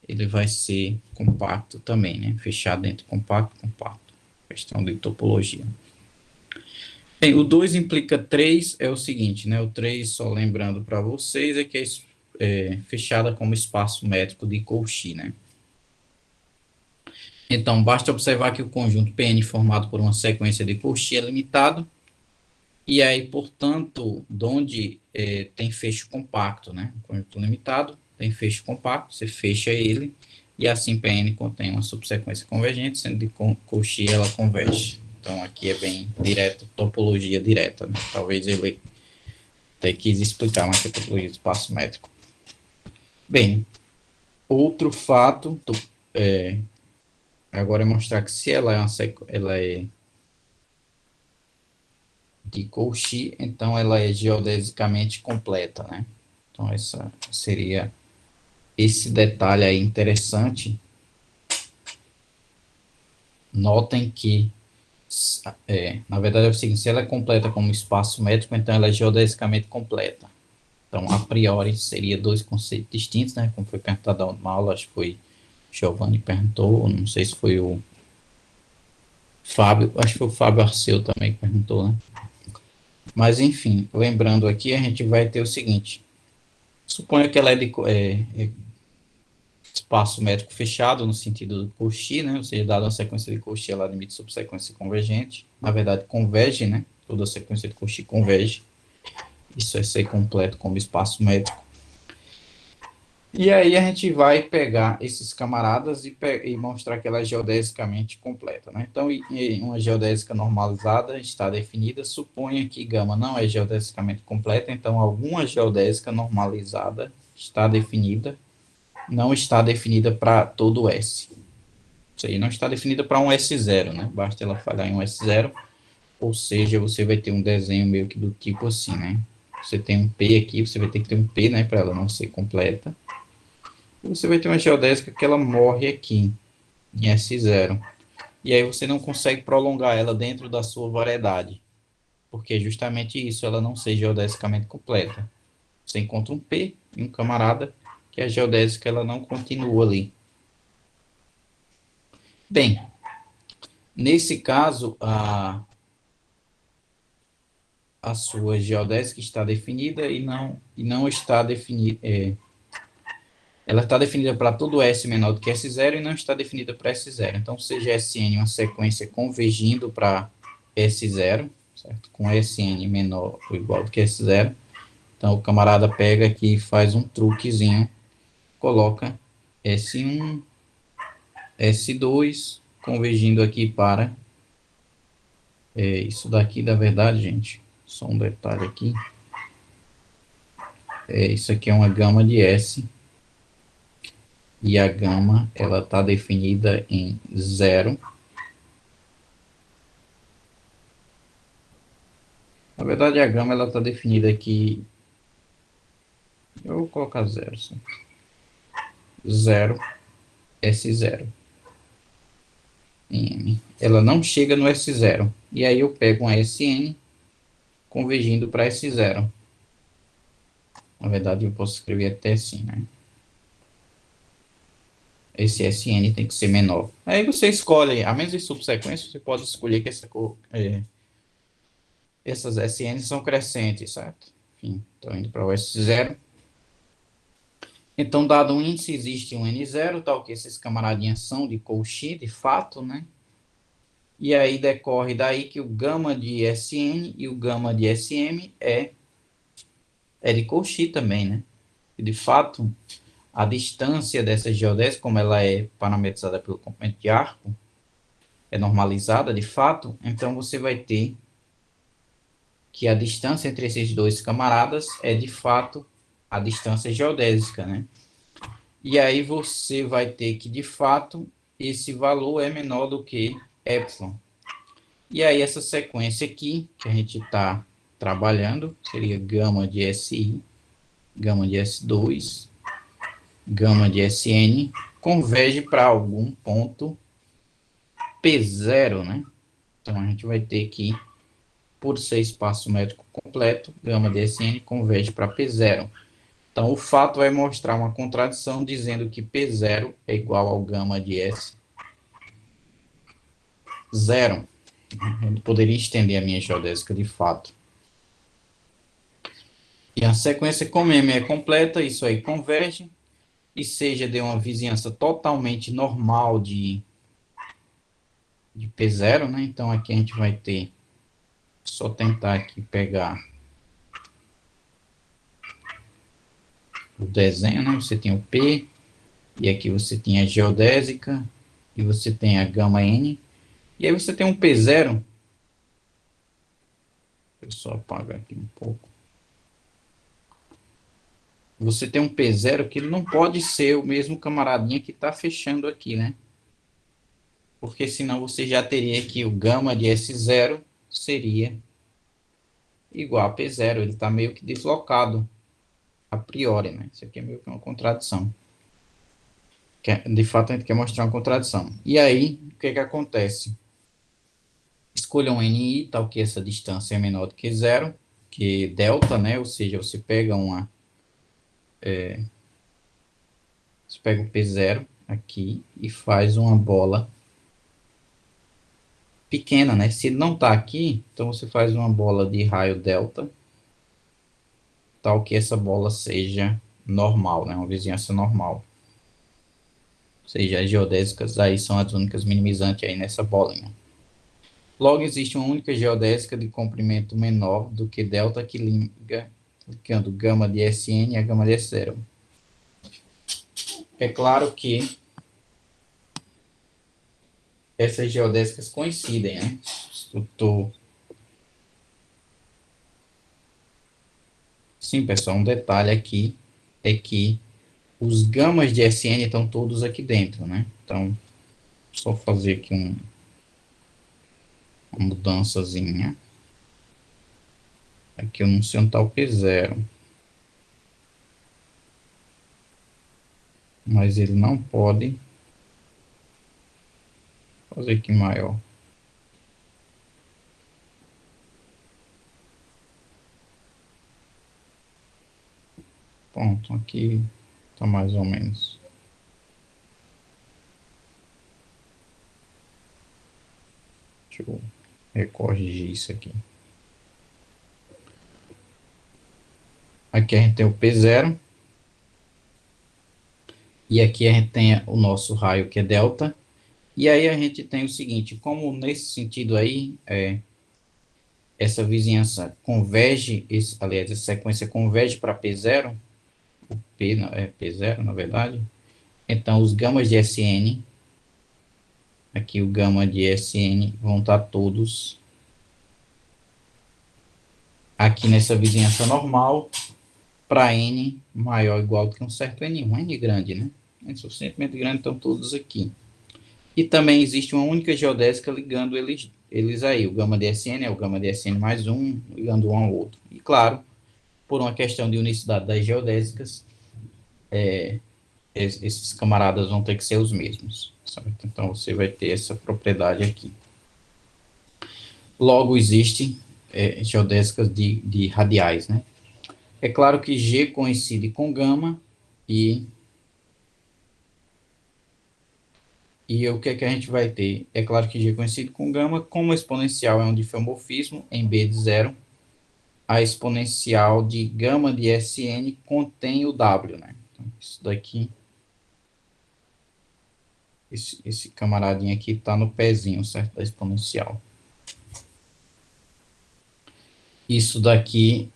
ele vai ser compacto também, né? Fechado dentro de compacto, compacto. Questão de topologia. Bem, o 2 implica 3 é o seguinte, né? O 3, só lembrando para vocês, é que é fechada como espaço métrico de Cauchy, né? Então, basta observar que o conjunto Pn formado por uma sequência de Cauchy é limitado, e aí, portanto, onde tem fecho compacto, né? O conjunto limitado tem fecho compacto, você fecha ele, e assim Pn contém uma subsequência convergente, sendo de Cauchy ela converge. Então, aqui é bem direto, topologia direta, né? Talvez ele até quis explicar mais que a topologia do espaço métrico. Bem, outro fato, agora é mostrar que se ela é de Cauchy, então ela é geodesicamente completa, né? Então essa seria esse detalhe aí interessante. Notem que, na verdade é o seguinte, se ela é completa como espaço métrico, então ela é geodesicamente completa. Então, a priori, seria dois conceitos distintos, né? Como foi perguntado na última aula, acho que foi Giovanni perguntou, não sei se foi o Fábio, acho que foi o Fábio Arceu também que perguntou, né? Mas, enfim, lembrando aqui, a gente vai ter o seguinte, suponha que ela é de espaço métrico fechado, no sentido do Cauchy, né? Ou seja, dada uma sequência de Cauchy, ela admite subsequência convergente. Na verdade, converge, né? Toda sequência de Cauchy converge. Isso é ser completo como espaço métrico. E aí a gente vai pegar esses camaradas e mostrar que ela é geodesicamente completa, né? Então, uma geodésica normalizada está definida, suponha que gama não é geodesicamente completa, então alguma geodésica normalizada está definida, não está definida para todo S. Isso aí não está definida para um S0, né? Basta ela falhar em um S0, ou seja, você vai ter um desenho meio que do tipo assim, né? Você tem um P aqui, você vai ter que ter um P, né, para ela não ser completa. Você vai ter uma geodésica que ela morre aqui, em S0. E aí você não consegue prolongar ela dentro da sua variedade, porque é justamente isso, ela não ser geodesicamente completa. Você encontra um P e um camarada que a geodésica ela não continua ali. Bem, nesse caso, a sua geodésica está definida e não está definida. Ela está definida para todo S menor do que S0 e não está definida para S0. Então, seja Sn uma sequência convergindo para S0, certo? Com Sn menor ou igual do que S0. Então, o camarada pega aqui e faz um truquezinho, coloca S1, S2, convergindo aqui para isso daqui, da verdade, gente. Só um detalhe aqui. Isso aqui é uma gama de S. E a gama, ela está definida em 0. Na verdade, a gama ela está definida aqui. Eu vou colocar 0. 0, S0 em M. Ela não chega no S0. E aí eu pego uma Sn convergindo para S0. Na verdade, eu posso escrever até assim, né? Esse Sn tem que ser menor. Aí você escolhe, a menos em subsequência, você pode escolher que essas Sn são crescentes, certo? Enfim, estou indo para o S0. Então, dado um índice, existe um N0, tal que esses camaradinhas são de Cauchy, de fato, né? E aí decorre daí que o gama de Sn e o gama de Sm é de Cauchy também, né? E, de fato, a distância dessa geodésica, como ela é parametrizada pelo comprimento de arco, é normalizada, de fato, então você vai ter que a distância entre esses dois camaradas é, de fato, a distância geodésica, né? E aí você vai ter que, de fato, esse valor é menor do que epsilon. E aí essa sequência aqui, que a gente está trabalhando, seria gama de SI, gama de S2, gama de Sn, converge para algum ponto P0, né? Então a gente vai ter que, por ser espaço métrico completo, gama de Sn converge para P0. Então o fato vai mostrar uma contradição dizendo que P0 é igual ao gama de S0. Eu poderia estender a minha geodésica de fato. E a sequência, como M é completa, isso aí converge, e seja de uma vizinhança totalmente normal de P0, né? Então aqui a gente vai ter, só tentar aqui pegar o desenho, né? Você tem o P, e aqui você tem a geodésica, e você tem a gama N, e aí você tem um P0, eu só apagar aqui um pouco. Você tem um P0 que ele não pode ser o mesmo camaradinha que está fechando aqui, né? Porque senão você já teria que o gama de S0 seria igual a P0, ele está meio que deslocado a priori, né? Isso aqui é meio que uma contradição. De fato, a gente quer mostrar uma contradição. E aí, o que que acontece? Escolha um NI, tal que essa distância é menor do que zero, que delta, né? Ou seja, você pega você pega o P0 aqui e faz uma bola pequena, né? Se ele não está aqui, então você faz uma bola de raio delta, tal que essa bola seja normal, né? Uma vizinhança normal. Ou seja, as geodésicas aí são as únicas minimizantes aí nessa bolinha. Logo, existe uma única geodésica de comprimento menor do que delta que liga ligando gama de Sn a gama de S0. É claro que essas geodésicas coincidem, né? Sim, pessoal, um detalhe aqui é que os gamas de Sn estão todos aqui dentro, né? Então, só fazer aqui uma mudançazinha. Aqui eu não sei onde está o P0. Mas ele não pode fazer aqui maior. Pronto, aqui está mais ou menos. Deixa eu recorrigir isso aqui. Aqui a gente tem o P0. E aqui a gente tem o nosso raio que é delta. E aí a gente tem o seguinte, como nesse sentido aí, essa vizinhança converge, aliás, essa sequência converge para P0, P0 na verdade, então os gamas de Sn, aqui o gama de Sn vão estar todos aqui nessa vizinhança normal, para N maior ou igual que um certo N, um N grande, né? N suficientemente grande, estão todos aqui. E também existe uma única geodésica ligando eles aí. O gama DSN é o gama DSN mais um, ligando um ao outro. E claro, por uma questão de unicidade das geodésicas, esses camaradas vão ter que ser os mesmos. Certo? Então você vai ter essa propriedade aqui. Logo, existem geodésicas de radiais, né? É claro que G coincide com gama e o que é que a gente vai ter? É claro que G coincide com gama, como exponencial é um difeomorfismo em B de zero, a exponencial de gama de Sn contém o W, né? Então, isso daqui esse camaradinho aqui está no pezinho, certo? Da exponencial. Isso daqui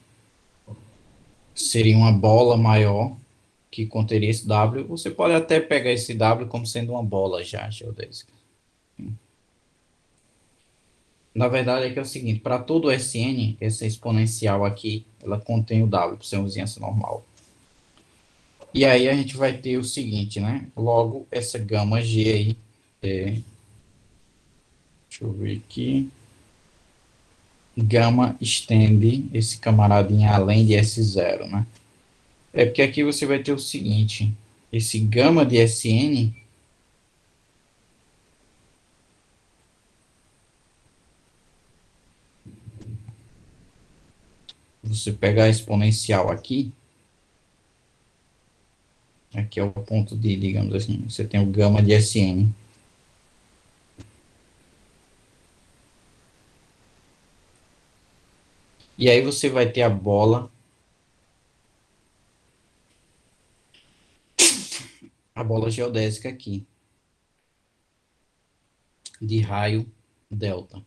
seria uma bola maior que conteria esse W. Você pode até pegar esse W como sendo uma bola já geodésica. Na verdade é que é o seguinte, para todo Sn, essa exponencial aqui, ela contém o W, por ser uma vizinhança normal. E aí a gente vai ter o seguinte, né? Logo, essa gama G aí, deixa eu ver aqui, gama estende esse camaradinho além de S0, né? É porque aqui você vai ter o seguinte, esse gama de Sn, você pegar a exponencial aqui, aqui é o ponto de, digamos assim, você tem o gama de Sn. E aí você vai ter a bola geodésica aqui, de raio delta.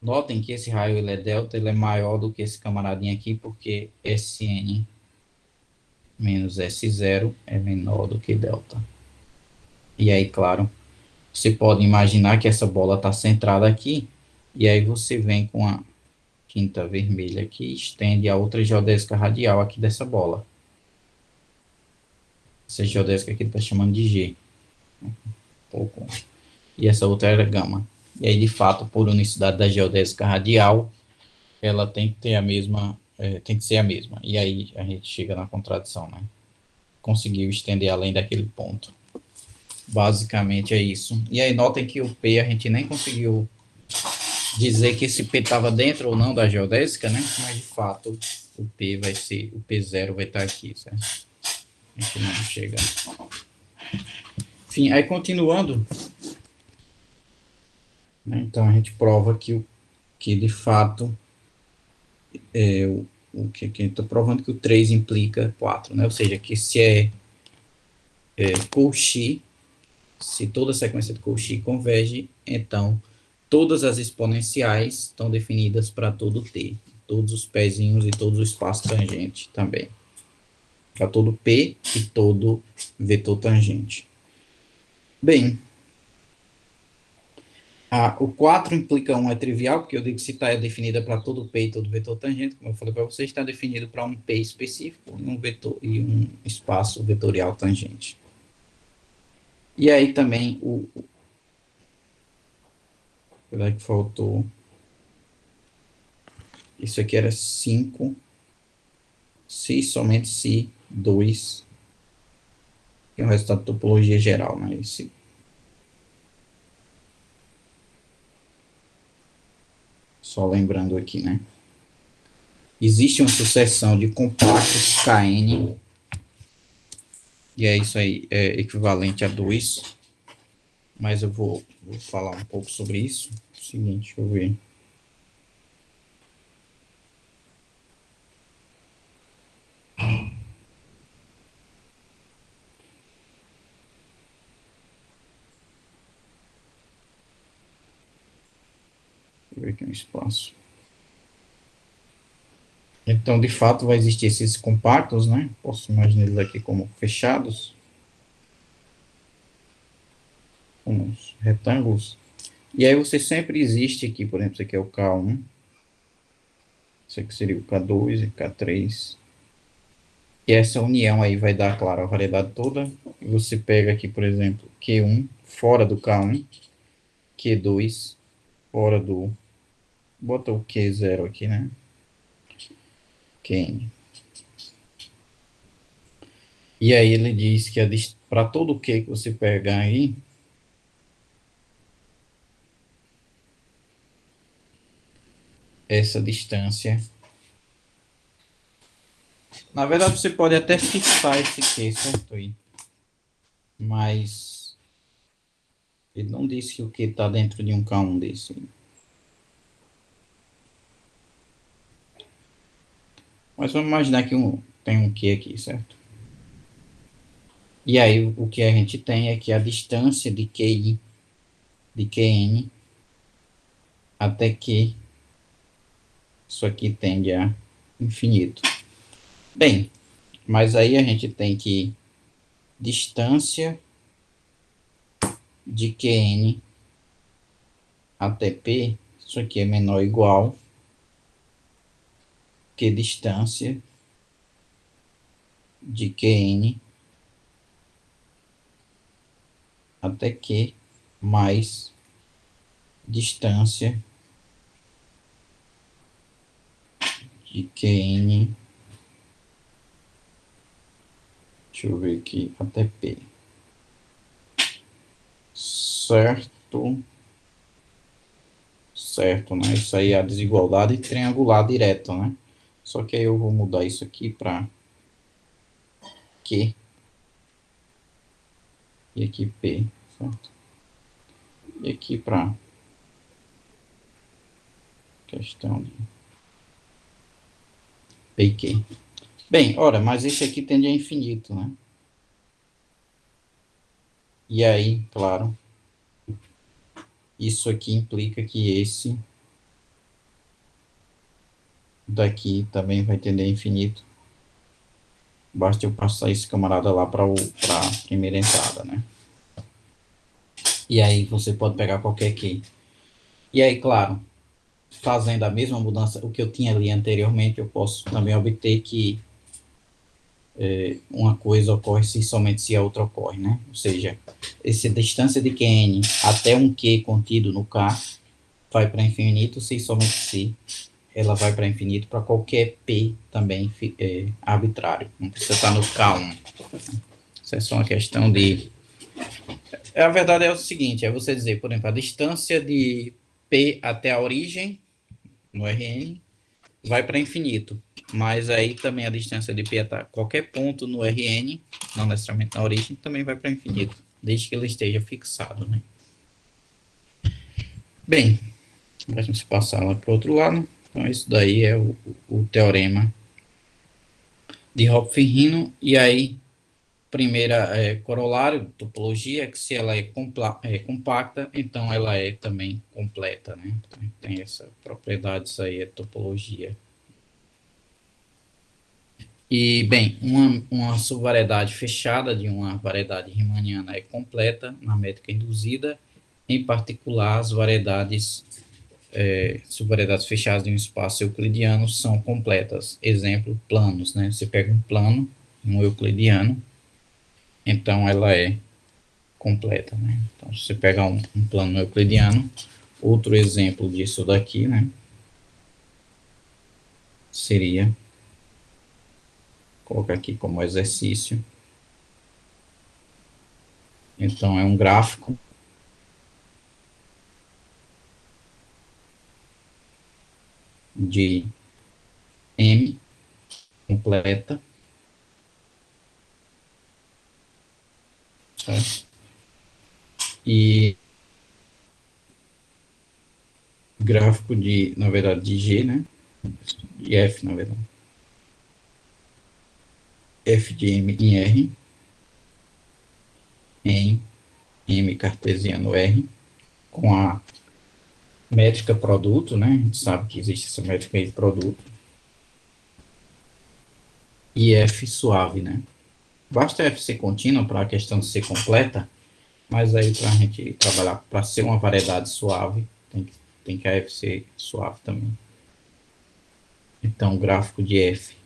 Notem que esse raio ele é delta, ele é maior do que esse camaradinho aqui, porque Sn menos S0 é menor do que delta. E aí, claro, você pode imaginar que essa bola está centrada aqui, e aí você vem com a tinta vermelha aqui e estende a outra geodésica radial aqui dessa bola. Essa geodésica aqui está chamando de G. Pouco. E essa outra era gama. E aí, de fato, por unicidade da geodésica radial, ela tem que ter a mesma, tem que ser a mesma. E aí a gente chega na contradição, né? Conseguiu estender além daquele ponto. Basicamente é isso. E aí notem que o P a gente nem conseguiu dizer que esse P estava dentro ou não da geodésica, né? Mas de fato o P vai ser, o P0 vai estar aqui, certo? A gente não chega. Enfim, aí continuando, né? Então a gente prova que de fato o que a gente está provando que o 3 implica 4, né? Ou seja, que se Cauchy, se toda a sequência de Cauchy converge, então todas as exponenciais estão definidas para todo T, todos os pezinhos e todo o espaço tangente também, para todo P e todo vetor tangente. Bem, o 4 implica 1 é trivial, porque eu digo que se está definida para todo P e todo vetor tangente, como eu falei para vocês, está definido para um P específico e um vetor e um espaço vetorial tangente. E aí também que faltou. Isso aqui era 5, se somente se 2, que é o resultado de topologia geral, né? Só lembrando aqui, né? Existe uma sucessão de compactos Kn, e é isso aí, é equivalente a 2, mas eu vou falar um pouco sobre isso. Seguinte, deixa eu ver. Deixa eu ver aqui um espaço. Então, de fato, vai existir esses compactos, né? Posso imaginar eles aqui como fechados, como uns retângulos. E aí você sempre existe aqui, por exemplo, isso aqui é o K1, isso aqui seria o K2 e K3. E essa união aí vai dar, claro, a variedade toda. E você pega aqui, por exemplo, Q1 fora do K1, Q2 fora do... Bota o Q0 aqui, né? Qn. E aí ele diz que para todo Q que você pegar aí, essa distância... Na verdade, você pode até fixar esse Q, certo aí? Mas ele não disse que o Q está dentro de um K1 desse. Mas vamos imaginar que tem um Q aqui, certo? E aí o que a gente tem é que a distância de QI, de QN, até que isso aqui tende a infinito. Bem, mas aí a gente tem que distância de QN até P, isso aqui é menor ou igual que distância de QN até Q mais distância de QN, deixa eu ver aqui, até P. Certo, certo, né? Isso aí é a desigualdade triangular direta, né? Só que aí eu vou mudar isso aqui para Q e aqui P, certo? E aqui para questão de P e Q. Bem, ora, mas esse aqui tende a infinito, né? E aí, claro, isso aqui implica que esse daqui também vai tender a infinito. Basta eu passar esse camarada lá para a primeira entrada, né? E aí você pode pegar qualquer key. E aí, claro, fazendo a mesma mudança, o que eu tinha ali anteriormente, eu posso também obter que uma coisa ocorre se somente se a outra ocorre, né? Ou seja, essa distância de Qn até um Q contido no K vai para infinito se somente se ela vai para infinito para qualquer P também arbitrário. Não precisa estar no K1. Isso é só uma questão de... A verdade é o seguinte, é você dizer, por exemplo, a distância de P até a origem, no Rn, vai para infinito. Mas aí também a distância de P até qualquer ponto no Rn, não necessariamente na origem, também vai para infinito, desde que ele esteja fixado, né? Bem, a gente passar lá para o outro lado. Então, isso daí é o teorema de Hopf-Rino. E aí, primeira corolário, topologia, que se ela é compacta, então ela é também completa, né? Então, tem essa propriedade, isso aí é topologia. E, bem, uma subvariedade fechada de uma variedade riemanniana é completa na métrica induzida, em particular as variedades, subvariedades fechadas de um espaço euclidiano são completas. Exemplo, planos, né? Você pega um plano, um euclidiano, então ela é completa, né? Então, se você pegar um plano euclidiano, outro exemplo disso daqui, né? Seria, colocar aqui como exercício. Então, é um gráfico de M completa, certo? E gráfico de, na verdade, de G, né? De F, na verdade. F de M em R, em M cartesiano R, com a métrica produto, né? A gente sabe que existe essa métrica de produto. E F suave, né? Basta F ser contínua para a questão de ser completa, mas aí para a gente trabalhar, para ser uma variedade suave, tem que a F ser suave também. Então, gráfico de F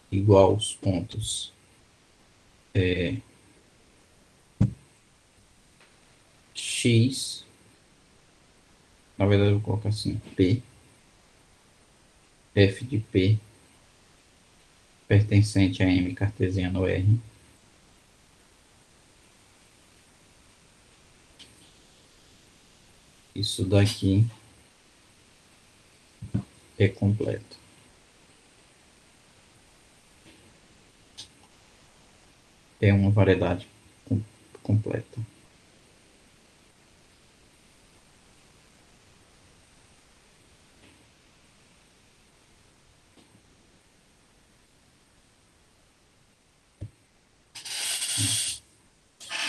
igual aos pontos X, na verdade eu vou colocar assim, P, F de P, pertencente a M cartesiano R, isso daqui é completo. É uma variedade completa.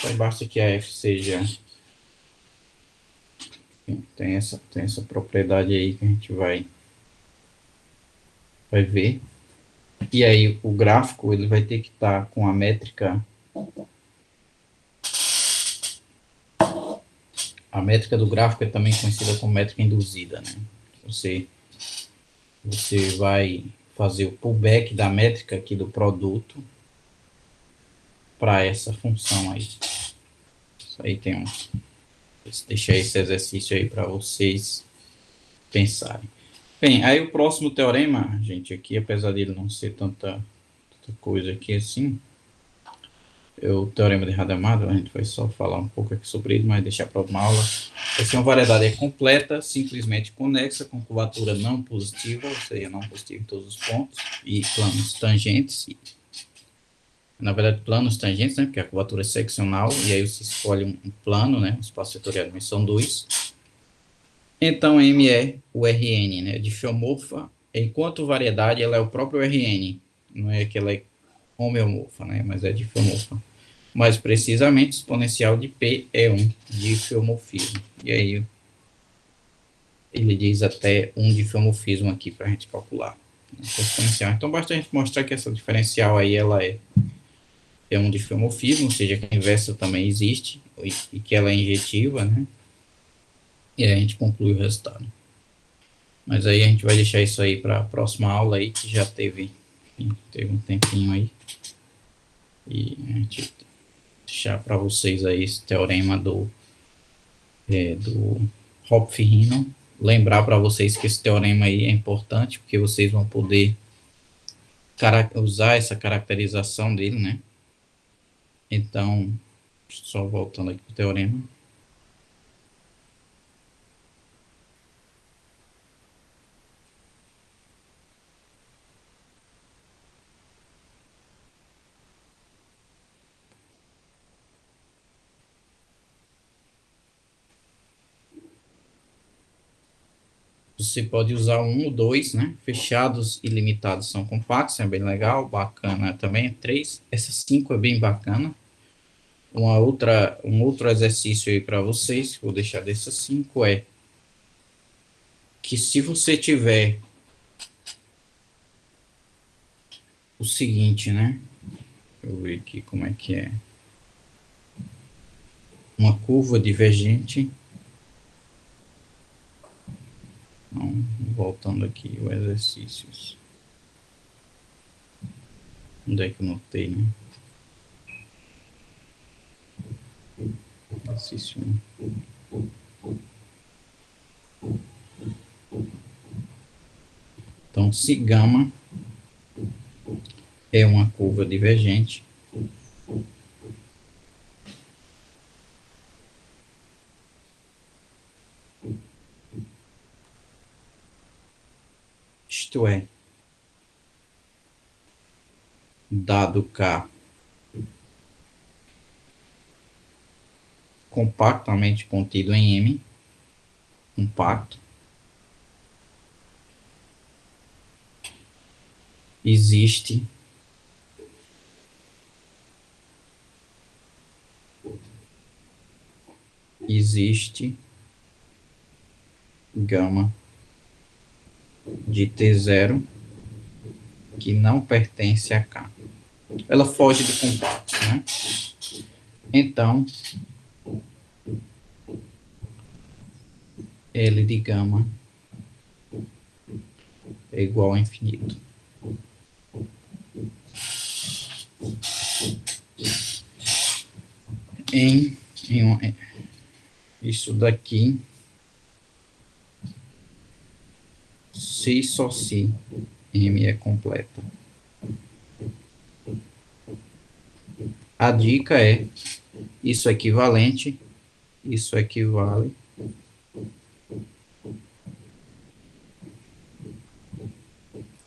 Aí basta que a F seja... Tem essa propriedade aí que a gente vai ver. E aí o gráfico ele vai ter que estar com a métrica... A métrica do gráfico é também conhecida como métrica induzida, né? Você vai fazer o pullback da métrica aqui do produto para essa função aí. Isso aí tem deixar esse exercício aí para vocês pensarem. Bem, aí o próximo teorema, gente, aqui, apesar dele não ser tanta coisa aqui assim, é o teorema de Rademacher. A gente vai só falar um pouco aqui sobre ele, mas deixar para uma aula. Essa é uma variedade é completa, simplesmente conexa, com curvatura não positiva, ou seja, não positiva em todos os pontos, e planos tangentes. Na verdade, planos tangentes, né, porque a curvatura é seccional, e aí você escolhe um plano, né, um espaço setorial de dimensão 2. Então, M é o Rn, né, diffeomorfa. Enquanto variedade, ela é o próprio Rn, não é que ela é homeomorfa, né, mas é diffeomorfa. Mais precisamente, exponencial de P é um diffeomorfismo. E aí, ele diz até um diffeomorfismo aqui para a gente calcular. Essa exponencial. Então, basta a gente mostrar que essa diferencial aí, ela é um diffeomorfismo, ou seja, que a inversa também existe, e que ela é injetiva, né? E aí a gente conclui o resultado. Mas aí a gente vai deixar isso aí para a próxima aula aí, que já teve um tempinho aí. E a gente deixar para vocês aí esse teorema do Hopf-Hinnon. Lembrar para vocês que esse teorema aí é importante, porque vocês vão poder usar essa caracterização dele, né? Então, só voltando aqui para o teorema. Você pode usar um ou dois, né? Fechados e limitados são compactos, é bem legal, bacana também. 3, essa 5 é bem bacana. Um outro exercício aí para vocês, que vou deixar dessas 5, é que se você tiver o seguinte, né? Deixa eu ver aqui como é que é. Uma curva divergente. Então, voltando aqui o exercícios. Onde é que eu notei, né? Exercício 1. Então, se gama é uma curva divergente, isto é, dado K compactamente contido em M, compacto, existe gama de T0 que não pertence a K. Ela foge do compacto, né? Então, L de gama é igual a infinito. Isso daqui, se só se M é completa. A dica é, isso é equivalente, isso equivale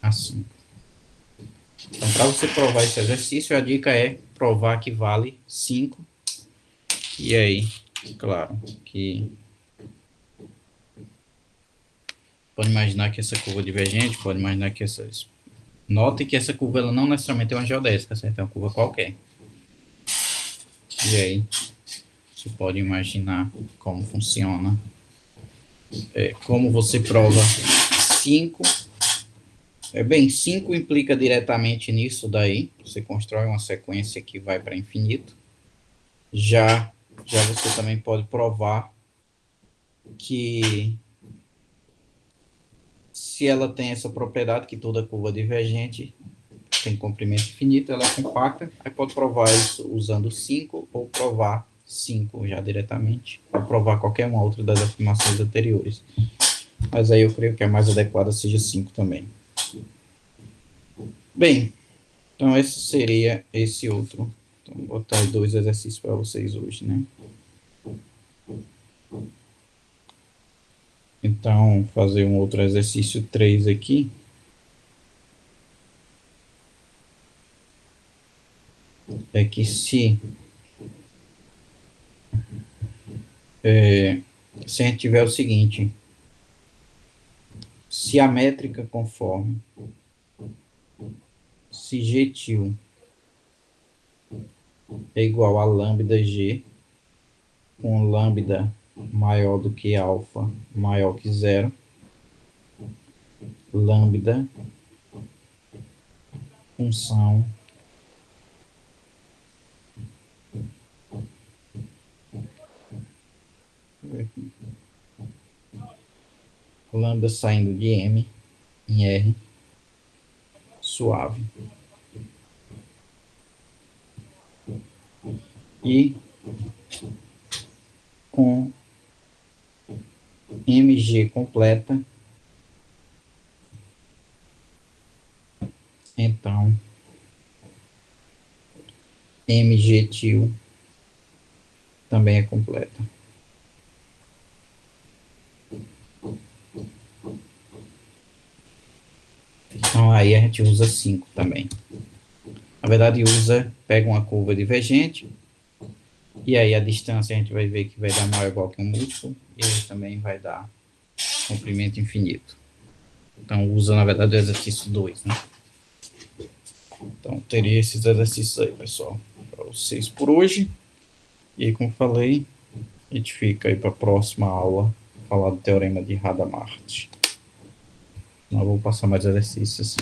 a 5. Então, para você provar esse exercício, a dica é provar que vale 5. E aí, claro, que pode imaginar que essa curva divergente, pode imaginar que essas... Note que essa curva ela não necessariamente é uma geodésica, certo? É uma curva qualquer. E aí, você pode imaginar como funciona. Como você prova 5. Bem, 5 implica diretamente nisso daí. Você constrói uma sequência que vai para infinito. Já você também pode provar que se ela tem essa propriedade, que toda curva divergente tem comprimento infinito, ela é compacta, aí pode provar isso usando 5 ou provar 5 já diretamente, ou provar qualquer uma outra das afirmações anteriores. Mas aí eu creio que a mais adequada seja 5 também. Bem, então esse seria esse outro. Então, vou botar 2 exercícios para vocês hoje, né? Então, fazer um outro exercício 3 aqui. É que se a gente tiver o seguinte, se a métrica conforme, se G-til é igual a lambda G, com lambda maior do que alfa, maior que zero, lambda, função lambda saindo de M em R, suave. E com MG completa, então MG-til também é completa. Então aí a gente usa 5 também. Na verdade pega uma curva divergente, e aí a distância a gente vai ver que vai dar maior ou igual que um múltiplo, e aí também vai dar comprimento infinito. Então usa, na verdade, o exercício 2, né? Então teria esses exercícios aí, pessoal, para vocês por hoje. E aí, como falei, a gente fica aí para a próxima aula, falar do teorema de Hadamard. Não vou passar mais exercícios.